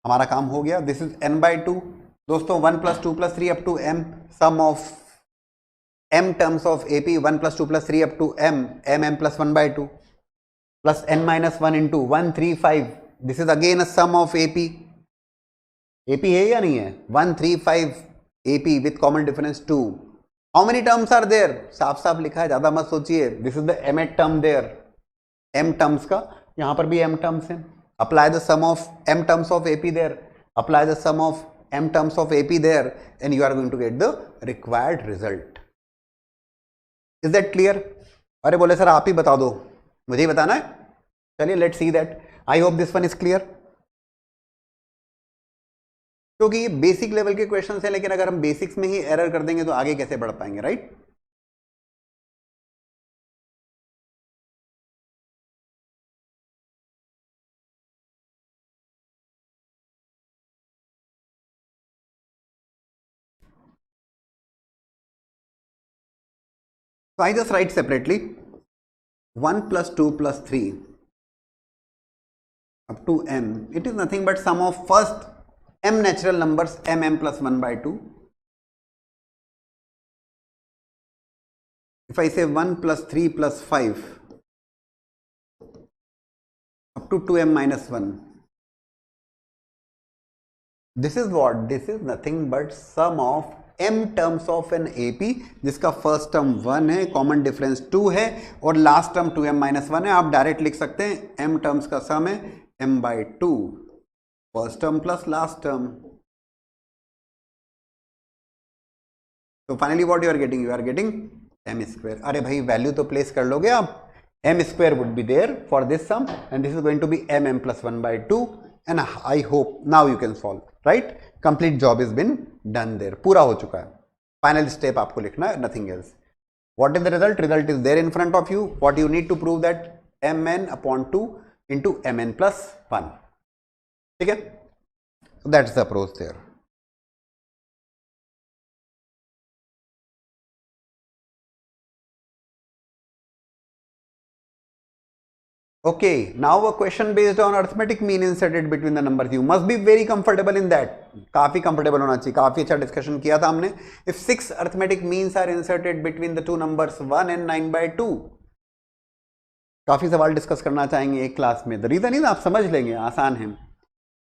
हमारा काम हो गया, this is n/2, दोस्तों 1 + 2 + 3 up to m, sum of m terms of AP 1 + 2 + 3 up to m, mm + 1/2 plus n minus 1 into 135. This is again a sum of AP. AP है या नहीं है? 135 AP with common difference 2. How many terms are there? साफ साफ लिखा है, ज्यादा मत सोचिए. This is the mth term there. m terms का, यहां पर भी m terms है. Apply the sum of m terms of AP there. Apply the sum of m terms of AP there, and you are going to get the required result. Is that clear? अरे बोले sir आप ही बता दो, मुझे ही बताना है. चलिए let's see that. I hope this one is clear. क्योंकि ये बेसिक लेवल के क्वेश्चंस हैं, लेकिन अगर हम बेसिक्स में ही एरर कर देंगे तो आगे कैसे बढ़ पाएंगे, right? So I just write separately 1 + 2 + 3 up to m. It is nothing but sum of first m natural numbers mm + 1/2. If I say 1 + 3 + 5 up to 2m - 1, this is what? This is nothing but sum of m terms of an AP, जिसका first term 1 है, common difference 2 है, और last term 2m - 1 है. आप direct लिख सकते हैं m terms का सम है m/2, first term plus last term. तो finally what you are getting? You are getting m². अरे भाई वैल्यू तो प्लेस कर लोगे आप. m² would be there for this sum, and this is going to be mm + 1/2, and I hope now you can solve, right? Complete job is been done there. पूरा हो चुका है. फाइनल स्टेप आपको लिखना है, nothing else. What is the result? Result is there in front of you. What you need to prove that mn/2 into mn + 1. ठीक है? So that's the approach there. Okay, now a question based on arithmetic mean inserted between the numbers. You must be very comfortable in that. काफी comfortable होना चाहिए. काफी अच्छा discussion किया था हमने. If 6 arithmetic means are inserted between the two numbers 1 and 9/2, काफी सवाल डिस्कस करना चाहेंगे एक क्लास में. The reason is आप समझ लेंगे, आसान है.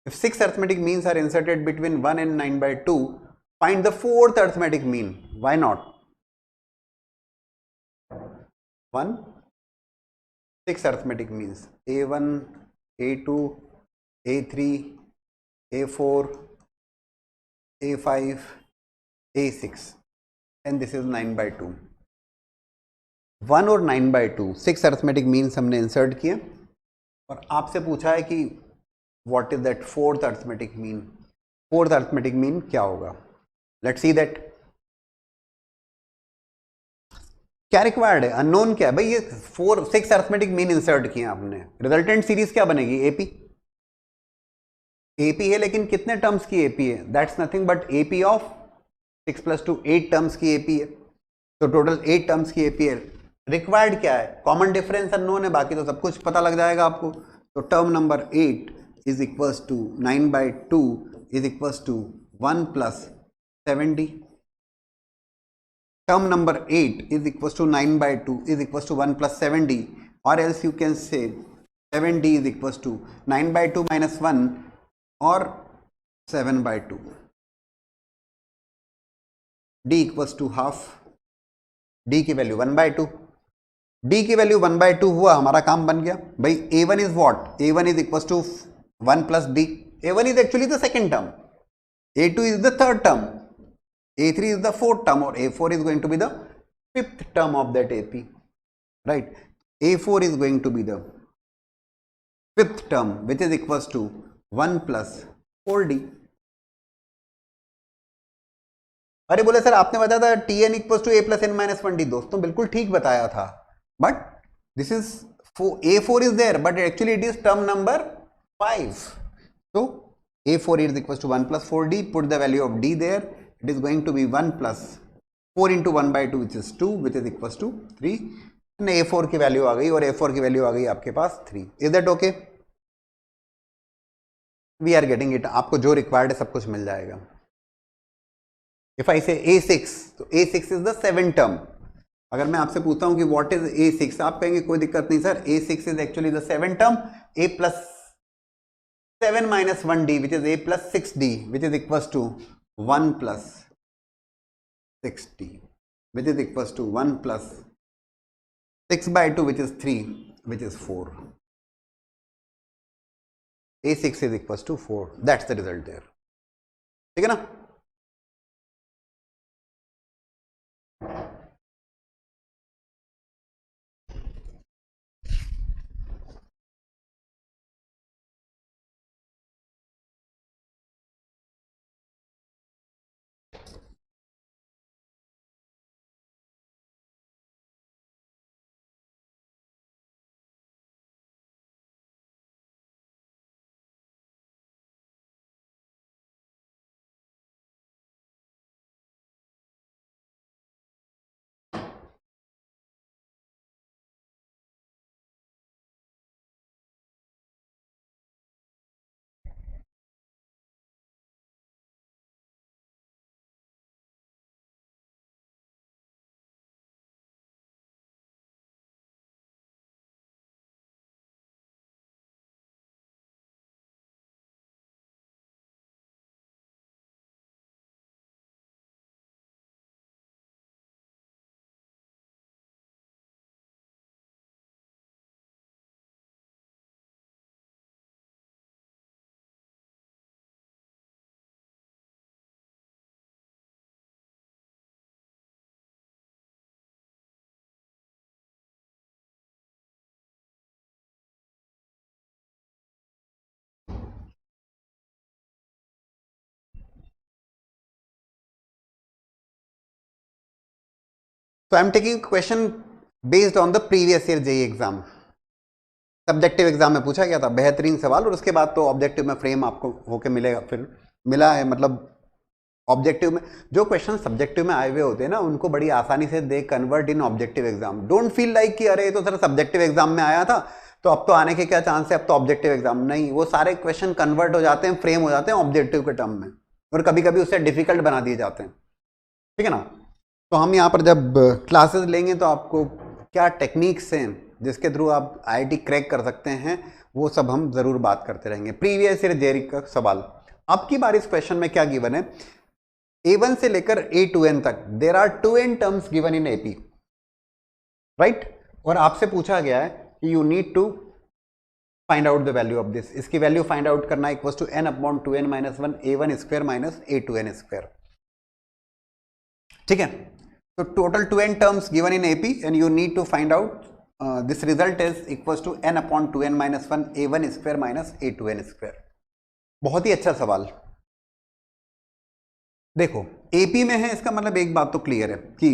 If 6 arithmetic means are inserted between 1 and 9/2, find the 4th arithmetic mean. Why not? 1, 6 arithmetic means A1, A2, A3, A4, A5, A6, and this is 9/2. 1 और 9/2 6 arithmetic means हमने insert किए, और आपसे पूछा है कि what is that 4th arithmetic mean. 4th arithmetic mean क्या होगा? Let's see that. क्या रिक्वायर्ड है? अननोन क्या है भाई? ये 6 अरिथमेटिक मीन इंसर्ट किए आपने. रिजल्टेंट सीरीज क्या बनेगी? AP. AP है, लेकिन कितने टर्म्स की AP है? That's nothing but AP of 6 + 2 8 terms की AP है. तो टोटल 8 टर्म्स की AP है. रिक्वायर्ड क्या है? कॉमन डिफरेंस अननोन है, बाकी तो सब कुछ पता लग जाएगा आपको. तो term number 8 is equals to 9/2 is equals to 1 + 7D. Term number 8 is equals to 9/2 is equals to 1 + 7D, or else you can say 7D is equals to 9/2 - 1 or 7/2. D equals to half. D की value 1/2. D की value 1/2 हुआ, हमारा काम बन गया भाई. A1 is what? A1 is equals to 1 + D. A1 is actually the second term. A2 is the third term. A3 is the 4th term, or A4 is going to be the 5th term of that AP, right? A4 is going to be the 5th term, which is equals to 1 + 4D. अरे बोले sir आपने बताया था Tn equals to A + n - 1D. दोस्तों बिल्कुल ठीक बताया था, but this is A4 is there, but actually it is term number 5. So A4 is equals to 1 + 4D. Put the value of D there. It is going to be 1 + 4 into 1/2, which is 2, which is equals to 3. and A4 की value आ गई, और A4 की value आ गई आपके पास 3. Is that okay? We are getting it. आपको जो required है सब कुछ मिल जाएगा. इफ आई से A6, तो A6 इज द 7 टर्म। अगर मैं आपसे पूछता हूं कि व्हाट इज A6, आप कहेंगे कोई दिक्कत नहीं sir, A6 is actually the 7 term, A plus 7 minus 1D, which is A plus 6D, which is equals to 1 plus 6D, which is equals to 1 plus 6 by 2, which is 3, which is 4. A6 is equals to 4. That's the result there. ठीक है ना? So I am taking a question based on the previous year JEE exam. Subjective exam में पूछा गया था, बेहतरीन सवाल, और उसके बाद तो ऑब्जेक्टिव में फ्रेम आपको होके मिलेगा, फिर मिला है। मतलब ऑब्जेक्टिव में जो क्वेश्चन सब्जेक्टिव में आए हुए होते हैं ना, उनको बड़ी आसानी से they convert in objective exam. Don't feel like कि अरे ये तो सर सब्जेक्टिव एग्जाम में आया था तो अब तो आने के क्या चांस है, अब तो ऑब्जेक्टिव एग्जाम नहीं। वो सारे क्वेश्चन कन्वर्ट हो जाते हैं, फ्रेम हो जाते हैं ऑब्जेक्टिव के टर्म में, और कभी कभी उससे डिफिकल्ट बना दिए जाते हैं। ठीक है ना? तो हम यहाँ पर जब क्लासेस लेंगे तो आपको क्या टेक्निक्स हैं जिसके थ्रू आप आईआईटी क्रैक कर सकते हैं, वो सब हम जरूर बात करते रहेंगे। प्रीवियस ईयर जेईई का सवाल अब की बार इस क्वेश्चन में क्या गिवन है, A1 से लेकर A2N तक there are 2N terms given in AP, right? और आपसे पूछा गया है कि you need to find out the value of this. इसकी वैल्यू फाइंड आउट करना equal to n upon 2n minus 1 A1 square minus A2N square. ठीक है? So total 2n terms given in AP and you need to find out this result is equals to n upon 2n minus 1 A1 square minus A2n square। बहुत ही अच्छा सवाल। देखो AP में है, इसका मतलब एक बात तो क्लियर है कि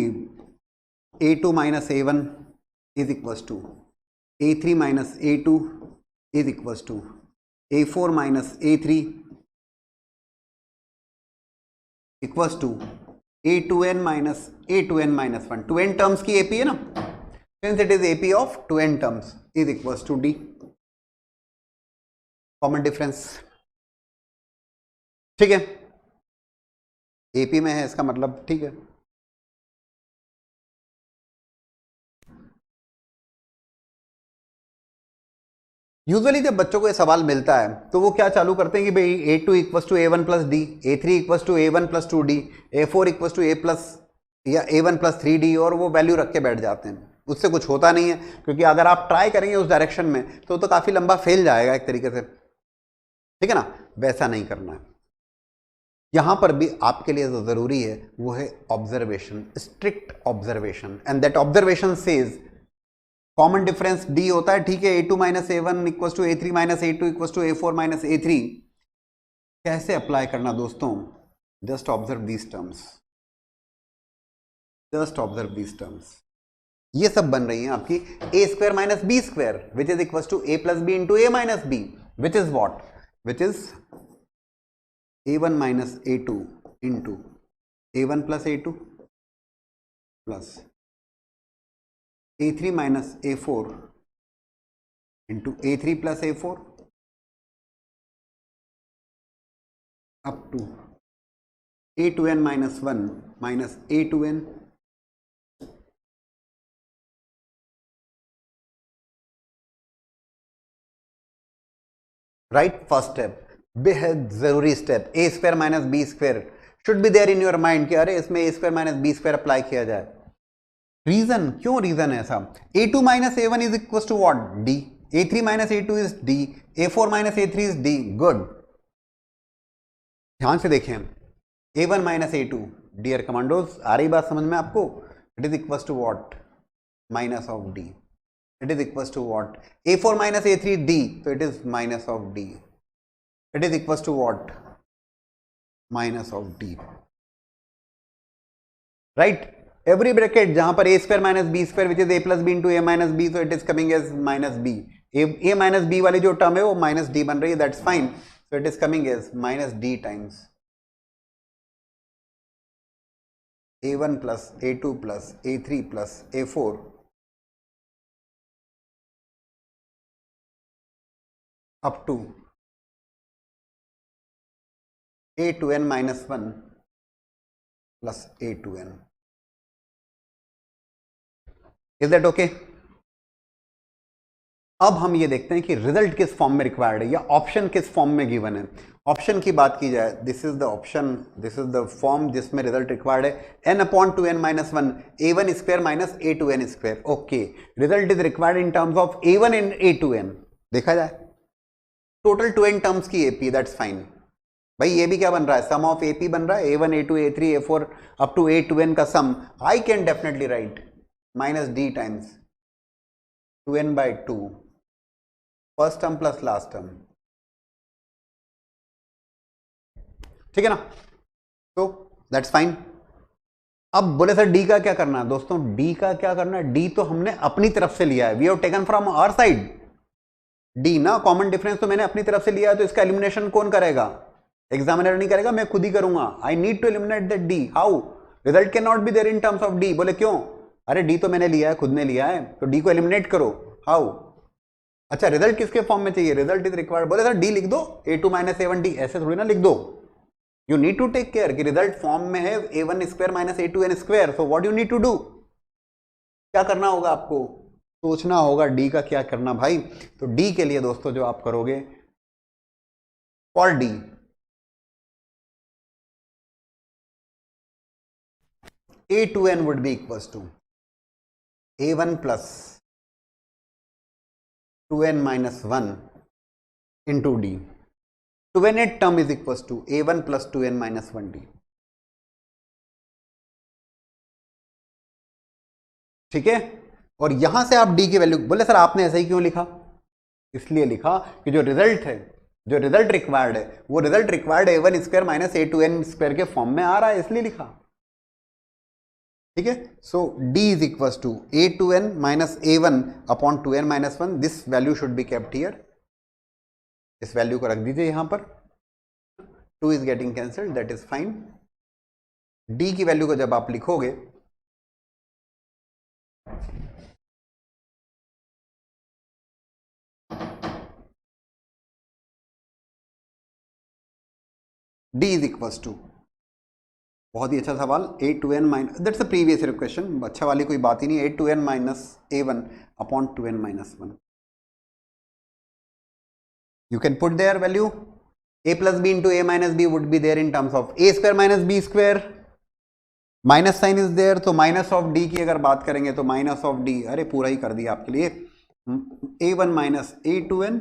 A2 minus A1 is equals to A3 minus A2 is equals to A4 minus A3 equals to A2n minus A2n minus 1। 2n terms की AP है ना, since it is AP of 2n terms is equals to D, common difference. ठीक है? AP में है, इसका मतलब ठीक है। यूजुअली जब बच्चों को ये सवाल मिलता है तो वो क्या चालू करते हैं कि भाई A2 equals to A1 plus D, A3 equals to A1 plus 2D, A4 equals to A plus या A1 प्लस 3D, और वो वैल्यू रख के बैठ जाते हैं। उससे कुछ होता नहीं है, क्योंकि अगर आप ट्राई करेंगे उस डायरेक्शन में तो काफी लंबा फेल जाएगा एक तरीके से। ठीक है ना? वैसा नहीं करना है। यहां पर भी आपके लिए जो जरूरी है वो है observation, strict observation, and that observation says common difference D होता है। ठीक है? A2 minus A1 equals to A3 minus A2 equals to A4 minus A3। कैसे अप्लाई करना दोस्तों? Just observe these terms, just observe these terms. ये सब बन रही हैं आपकी A square minus B square which is equals to A plus B into A minus B, which is what, which is A1 minus A2 into A1 plus A2 plus A3 minus A4 into A3 plus A4 up to A two N minus one minus A two N, right, first step, बेहद जरूरी step, A square minus B square should be there in your mind कि अरे इसमें A square minus B square apply किया जाए। Reason, क्यों reason है ऐसा? A two minus A one is equal to what? D. A three minus A two is D, A four minus A three is D. Good, ध्यान से देखें, A one minus A two, dear commandos आ रही बात समझ में आपको? It is equal to what? Minus of D. It is equal to what? A four minus A three D, तो it is minus of D. It is equal to what? Minus of D, right. Every bracket जहां पर A square minus B square which is A plus B into A minus B, so it is coming as minus B. A minus B वाली जो term है वो minus D बन रही है, that's fine, so it is coming as minus D times A one plus A two plus A three plus A four up to A two N minus one plus A two N. Is that okay? अब हम ये देखते हैं कि result किस form में required है या ऑप्शन किस फॉर्म में गिवन है। ऑप्शन की बात की जाए, this is the option, this is the form जिसमें रिजल्ट रिक्वायर्ड है N upon two N minus one A one square minus A two N square. Okay, result is required in terms of A one and A two N. देखा जाए total two N terms की AP, that's fine. भाई ये भी क्या बन रहा है? सम ऑफ एपी बन रहा है, A one A two A three A four up to A two N का sum. I can definitely write minus D times two N by two, first term plus last term, ठीक है ना? तो that's fine. अब बोले sir D का क्या करना है? दोस्तों डी का क्या करना है? डी तो हमने अपनी तरफ से लिया है, we have taken from our side D ना, कॉमन डिफरेंस तो मैंने अपनी तरफ से लिया है, तो इसका एलिमिनेशन कौन करेगा? एग्जामिनर नहीं करेगा, मैं खुद ही करूंगा। I need to eliminate that D. How? Result can not be there in terms of D. बोले क्यों? अरे डी तो मैंने लिया है, खुद ने लिया है, तो डी को एलिमिनेट करो। हाउ? अच्छा, रिजल्ट किसके फॉर्म में चाहिए? रिजल्ट इज रिक्वायर्ड, बोले सर डी लिख दो, A two minus A one D, ऐसे थोड़ी ना लिख दो। You need to take care कि रिजल्ट फॉर्म में है A one square minus A two N square, so what you need to do? क्या करना होगा आपको? सोचना होगा डी का क्या करना भाई। तो डी के लिए दोस्तों जो आप करोगे, for D A two N would be equals to A one plus two N minus one into D, two N at term is equals to A one plus two N minus one D. ठीक है, और यहां से आप D की value, बोले sir आपने ऐसा ही क्यों लिखा? इसलिए लिखा कि जो रिजल्ट है, जो रिजल्ट रिक्वायर्ड है, वो result required A one square minus A two N square के फॉर्म में आ रहा है, इसलिए लिखा। ठीक है, so d is equal to A two N minus A one upon two N minus one, this value should be kept here. इस वैल्यू को रख दीजिए यहां पर, 2 is getting cancelled, that is fine. d की वैल्यू को जब आप लिखोगे, d इज इक्वल टू, बहुत ही अच्छा सवाल, A two N minus, that's a previous year question, अच्छा वाली कोई बात ही नहीं, A two N minus A one upon two N minus one. You can put their value, a plus b into a minus b would be there in terms of a square minus b square, minus sign is there, तो minus of D की अगर बात करेंगे तो minus of D, अरे पूरा ही कर दिया आपके लिए, A one minus A two N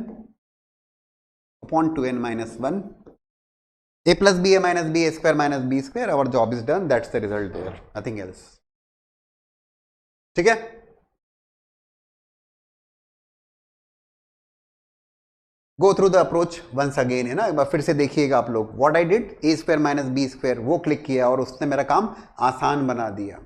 upon two N minus one, a plus b a minus b a square minus b square, our job is done, that's the result there, nothing else। ठीक है, go through the approach once again, है ना, एक बार फिर से देखिएगा आप लोग, what I did, A square minus B square, वो क्लिक किया और उसने मेरा काम आसान बना दिया।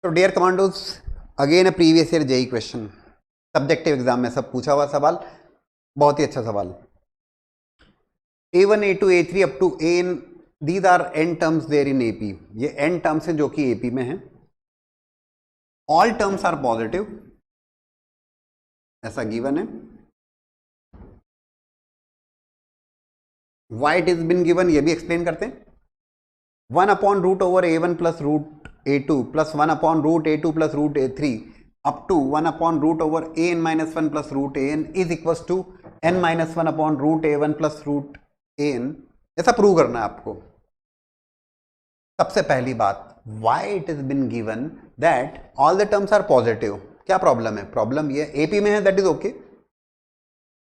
तो dear commandos, again a previous year JEE question, subjective exam में सब पूछा हुआ सवाल, बहुत ही अच्छा सवाल। A1 A2 A3 up to AN, these are n terms there in AP। ये n टर्म्स हैं जो कि AP में हैं। ऑल टर्म्स आर पॉजिटिव, ऐसा गिवन है। Why it is been given ये भी एक्सप्लेन करते हैं। 1/√A1 plus root A2 plus 1/√A2 plus root A3 up to 1/√AN minus 1 plus root AN is equal to n minus 1/√A1 plus root AN। ऐसा prove करना है आपको। सबसे पहली बात, why it is been given that all the terms are positive. क्या problem है? Problem ये AP में है, दैट इज ओके।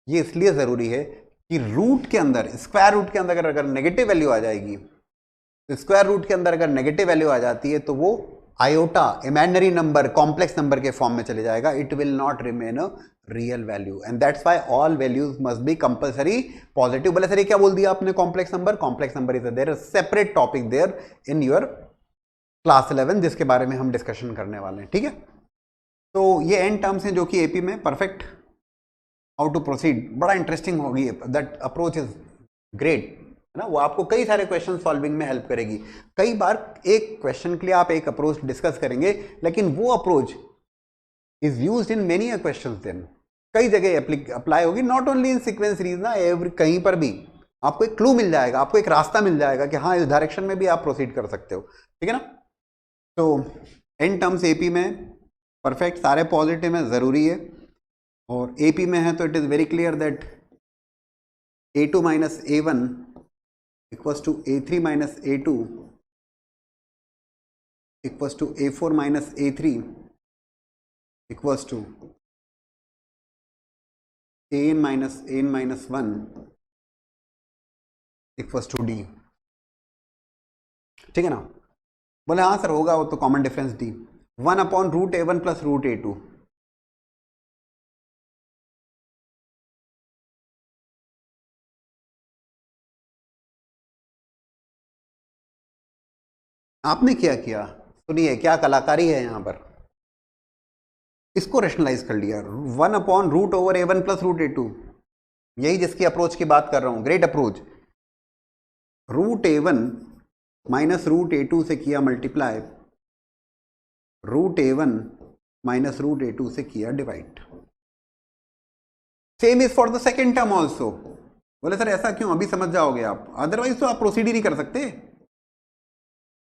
ये इसलिए जरूरी है कि रूट के अंदर, स्क्वायर रूट के अंदर अगर नेगेटिव वैल्यू आ जाएगी, तो स्क्वायर रूट के अंदर अगर नेगेटिव वैल्यू आ जाती है तो वो iota, imaginary number, complex number के फॉर्म में चले जाएगा। It will not remain a real value and that's why all values must be compulsory positive. बोले सर ये क्या बोल दिया आपने? Complex number, complex number is there separate topic there in your class 11, जिसके बारे में हम डिस्कशन करने वाले हैं। ठीक है, तो ये एन टर्म्स हैं जो कि एपी में। परफेक्ट। हाउ टू प्रोसीड, बड़ा इंटरेस्टिंग होगी। दैट अप्रोच इज ग्रेट, है ना। वो आपको कई सारे क्वेश्चन सॉल्विंग में हेल्प करेगी। कई बार एक क्वेश्चन के लिए आप एक अप्रोच डिस्कस करेंगे, लेकिन वो approach is used in many questions. Then कई जगह अप्लाई होगी, not only in sequence series ना, एवरी कहीं पर भी आपको एक क्लू मिल जाएगा, आपको एक रास्ता मिल जाएगा कि हाँ इस डायरेक्शन में भी आप प्रोसीड कर सकते हो। ठीक है ना। तो एन टर्म्स एपी में परफेक्ट, सारे पॉजिटिव में जरूरी है, और एपी में है तो it is very clear that A2 minus A1 equals to A3 minus A2 equals to A4 minus A3 equals to AN minus 1 equals to D। ठीक है ना। बोले हाँ सर होगा वो तो common difference D। 1/√A1 plus root A2, आपने क्या किया? सुनिए क्या कलाकारी है यहां पर। इसको रेशनलाइज कर लिया, 1/√A1 प्लस रूट A2, यही जिसकी अप्रोच की बात कर रहा हूं, great approach. Root A1 minus root A2 से किया multiply, root A1 minus root A2 से किया divide. Same is for the second term also. बोले सर ऐसा क्यों? अभी समझ जाओगे आप, अदरवाइज तो आप प्रोसीड ही नहीं कर सकते।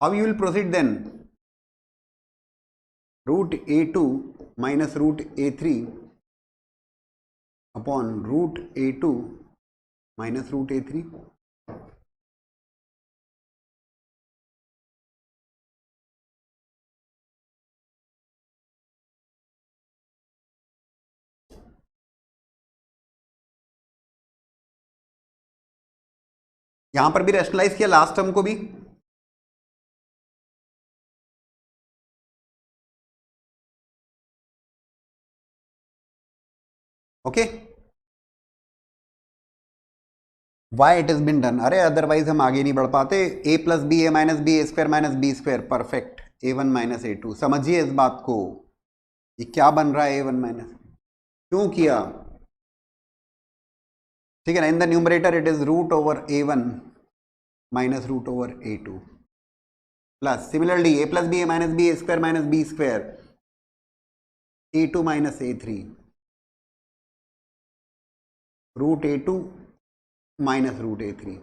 How you will proceed then? Root A2 minus root A3 upon root A2 minus root A3। यहां पर भी रेशनलाइज किया लास्ट टर्म को भी। Okay, why it is been done? अरे अदरवाइज हम आगे नहीं बढ़ पाते। A plus b A minus b A square minus B square, perfect. A1 minus A2, समझिए इस बात को। ये क्या बन रहा है? A1 माइनस, क्यों किया? ठीक है ना। In the numerator it is root over A1 minus root over A2 plus similarly A plus b A minus b A square minus B square, A2 minus A3 root A2 minus root A3।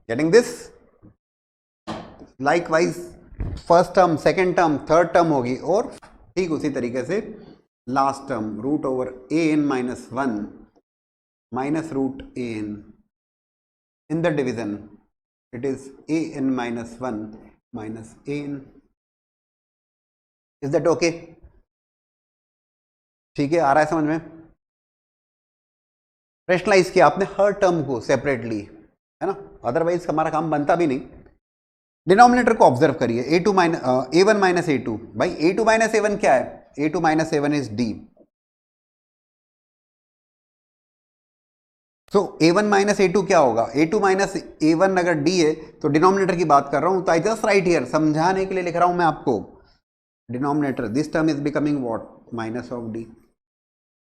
Getting this? Likewise first term, second term, third term होगी, और ठीक उसी तरीके से last term root over AN minus 1 minus root AN। In the division it is AN minus 1 minus AN। Is that okay? ठीक है, आ रहा है समझ में? रेशनलाइज किया आपने हर टर्म को सेपरेटली, है ना, अदरवाइज हमारा काम बनता भी नहीं। डिनोमिनेटर को ऑब्जर्व करिए, A2 minus A1 minus A2। भाई A2 माइनस A1 क्या है? A2 minus A1 is D। So A1 minus A2 क्या होगा? A2 माइनस A1 अगर D है तो डिनोमिनेटर की बात कर रहा हूं, तो आई जस्ट राइट हियर, समझाने के लिए लिख रहा हूं मैं आपको। denominator, this term is becoming what? Minus of d.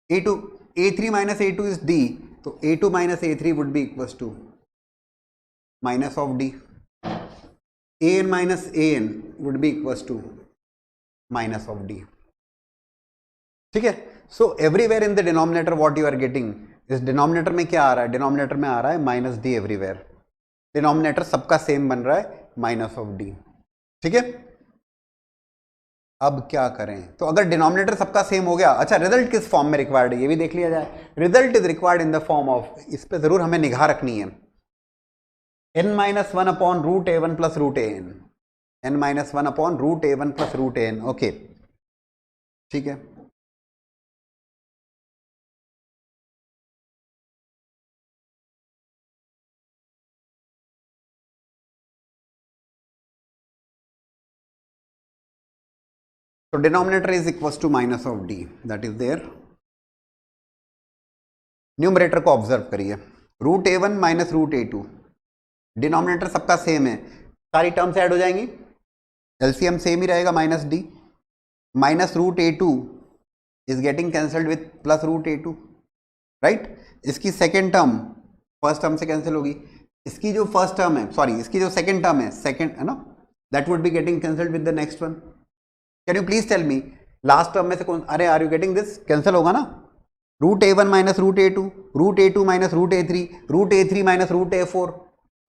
a2 a3 minus a2 is d, so a2 minus a3 would be equals to minus of d. an minus an would be equals to minus of d. ठीक है. So everywhere in the denominator what you are getting, इस denominator में क्या आ रहा है? Denominator में आ रहा है माइनस डी एवरीवेयर. डिनोमिनेटर सबका सेम बन रहा है माइनस ऑफ डी. ठीक है. अब क्या करें? तो अगर डिनोमिनेटर सबका सेम हो गया, अच्छा रिजल्ट किस फॉर्म में रिक्वायर्ड है ये भी देख लिया जाए. Result is required in the form of, इस पे जरूर हमें निगाह रखनी है, n minus one upon root ए वन प्लस रूट ए N. n minus one upon root ए वन प्लस रूट ए एन. ओके ठीक है. So denominator is equals to minus of d, that is there. Numerator को observe करिए, root A one minus root a two. Denominator सबका same है, सारी terms add हो जाएंगी, LCM same ही रहेगा minus d. Minus root a two is getting cancelled with plus root a two, right. इसकी सेकेंड टर्म फर्स्ट टर्म से cancel होगी. इसकी जो फर्स्ट टर्म है, सॉरी इसकी जो सेकेंड टर्म है, सेकेंड है ना, that would be getting cancelled with the next one. Can you please tell me last term में से कौन? अरे are you getting this? Cancel होगा ना. Root A one minus root a two, root a two minus root a three, root a three minus root a four,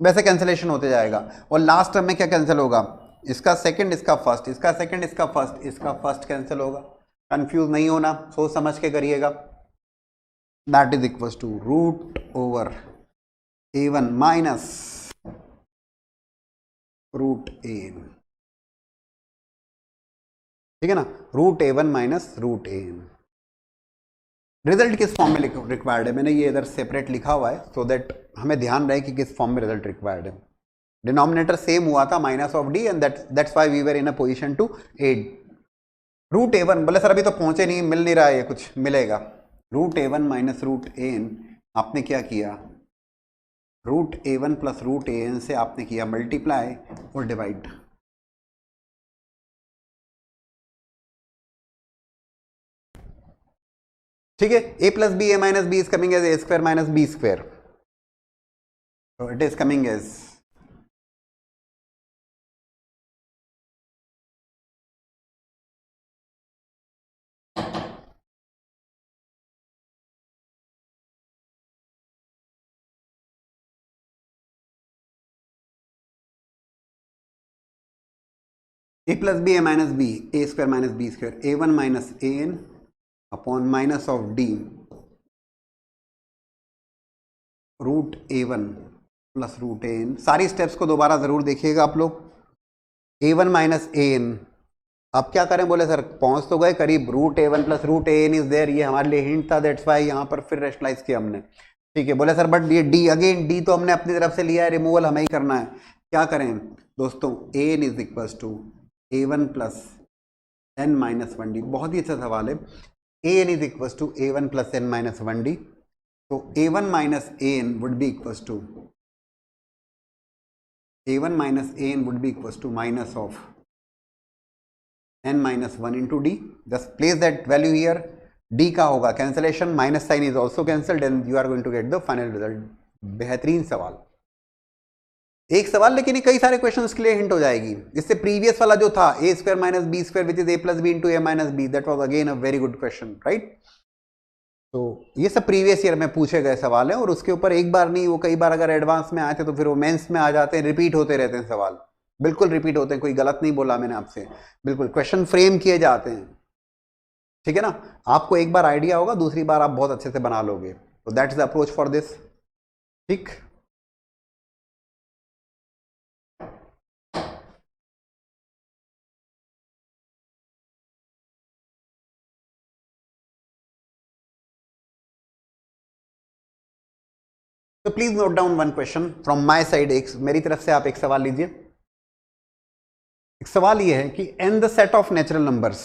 वैसे cancellation होते जाएगा. और लास्ट टर्म में क्या कैंसिल होगा? इसका सेकंड, इसका फर्स्ट, इसका सेकंड, इसका फर्स्ट, इसका फर्स्ट कैंसिल होगा. कंफ्यूज नहीं होना, सोच समझ के करिएगा. That is equals to root over a one minus root A n. ठीक है ना, रूट ए वन माइनस रूट ए एन. रिजल्ट किस फॉर्म में रिक्वायर्ड है? मैंने ये इधर सेपरेट लिखा हुआ है सो दैट हमें ध्यान रहे कि किस फॉर्म में रिजल्ट रिक्वायर्ड है. डिनोमिनेटर सेम हुआ था minus of d and that's why we were in a position to add. Root A one, बोले सर अभी तो पहुंचे नहीं, मिल नहीं रहा है, कुछ मिलेगा. रूट ए वन माइनस रूट ए एन, आपने क्या किया? रूट ए वन प्लस रूट ए एन से आपने किया मल्टीप्लाई और डिवाइड. ठीक है. A plus B, A minus B is coming as A square minus B square, so it is coming as a plus b, a minus b, a square minus b square, a1 minus an upon minus of d root a1 plus root an. सारी steps को दोबारा जरूर देखिएगा आप लोग. a1 minus an, अब क्या करें? बोले सर पहुंच तो गए करीब, root a1 plus root an is there, ये हमारे लिए हिंट था, दैट्स वाई यहाँ पर फिर रेशनलाइज किया हमने. ठीक है. बोले सर बट ये d, अगेन d तो हमने अपनी तरफ से लिया है, रिमूवल हमें ही करना है. क्या करें दोस्तों? an is equals to a1 plus n minus one d. बहुत ही अच्छा सवाल है. an is equals to a1 plus n minus one d. तो a1 minus an would be equals to a1 minus an would be equals to minus of n minus 1 into d. Just place that value here. d का होगा cancellation, minus sign is also cancelled and you are going to get the final result. बेहतरीन सवाल. एक सवाल लेकिन कई सारे questions के लिए हिंट हो जाएगी. इससे प्रीवियस वाला जो था a square minus B square which is a plus B into a minus b, that was again a very good question, right. तो ये सब प्रीवियस ईयर में पूछे गए सवाल हैं और उसके ऊपर एक बार नहीं, वो कई बार अगर एडवांस में आए थे तो फिर वो मेंस में आ जाते हैं, रिपीट होते रहते हैं सवाल, बिल्कुल रिपीट होते हैं. कोई गलत नहीं बोला मैंने आपसे, बिल्कुल क्वेश्चन फ्रेम किए जाते हैं. ठीक है ना. आपको एक बार आइडिया होगा, दूसरी बार आप बहुत अच्छे से बना लोगे. तो that is the approach for this. ठीक. तो please note down one question from my side. एक मेरी तरफ से आप एक सवाल लीजिए. एक सवाल ये है कि n the set of natural numbers,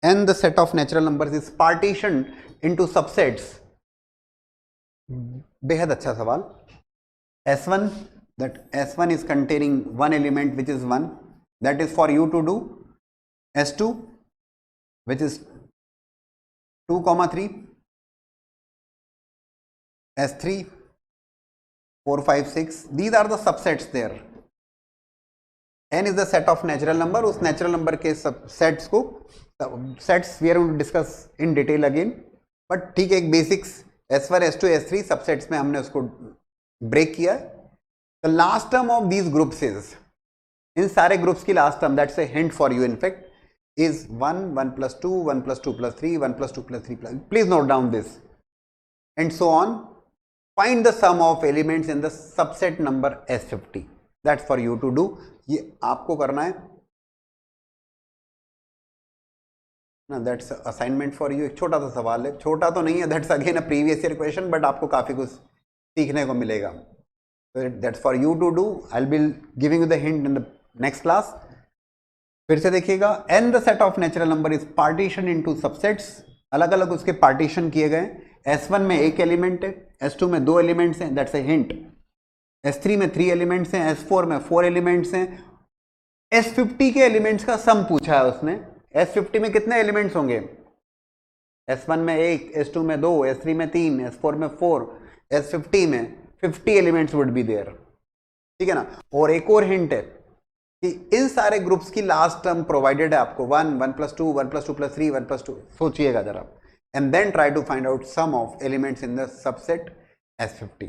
n the set of natural numbers is partitioned into subsets. बेहद अच्छा सवाल. S1, that S1 is containing one element which is 1, that is for you to do. S2 which is 2, 3, S3 4, 5, 6. These are the subsets there. N is the set of natural number. उस natural number के subsets को sets we are going to discuss in detail again. But ठीक है, एक basics S1, S2, S3 subsets में हमने उसको break किया है. The last term of these groups is, इन सारे groups की last term, that's a hint for you in fact, is 1, 1 plus 2, 1 plus 2 plus 3, 1 plus 2 plus 3 plus. Please note down this. And so on. Find the sum of elements in the subset number S50. That's for you to do. ये आपको करना है ना. That's assignment for you. एक छोटा सा सवाल है, छोटा तो नहीं है, that's again a previous year question, but आपको काफी कुछ सीखने को मिलेगा. So that's for you to do. I'll be giving you the hint in the next class. फिर से देखिएगा, n the set of natural number is partitioned into subsets. अलग अलग उसके पार्टीशन किए गए. S1 में एक एलिमेंट है, S2 में 2 एलिमेंट्स हैं, दैट्स ए हिंट. S3 में 3 एलिमेंट्स हैं, S4 में 4 एलिमेंट्स हैं. S50 के एलिमेंट्स का सम पूछा है उसने. S50 में कितने एलिमेंट्स होंगे? S1 में 1, S2 में 2, S3 में 3, S4 में 4, S50 में 50 एलिमेंट्स वुड बी देयर. ठीक है ना. और एक और हिंट है कि इन सारे ग्रुप्स की लास्ट टर्म प्रोवाइडेड है आपको 1, 1 plus 2, 1 plus 2 plus 3, 1 plus 2. सोचिएगा जरा. And then try to find out sum of elements in the subset S50.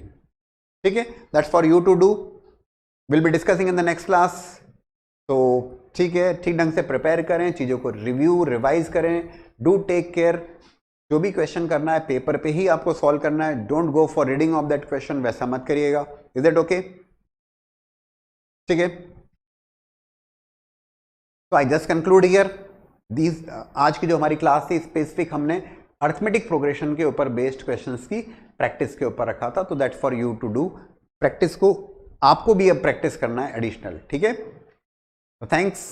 ठीक है, that's for you to do. We'll be discussing in the next class. तो ठीक है, ठीक ढंग से प्रिपेयर करें, चीज़ों को रिव्यू रिवाइज करें. Do take care. जो भी क्वेश्चन करना है पेपर पे ही आपको सॉल्व करना है. Don't go for reading of that question, वैसा मत करिएगा. Is it okay? ठीक है. तो I just conclude here these. आज की जो हमारी क्लास थी स्पेसिफिक हमने अर्थमेटिक प्रोग्रेशन के ऊपर बेस्ड क्वेश्चंस की प्रैक्टिस के ऊपर रखा था. तो that's for you to do. Practice को आपको भी अब प्रैक्टिस करना है एडिशनल. ठीक है. थैंक्स.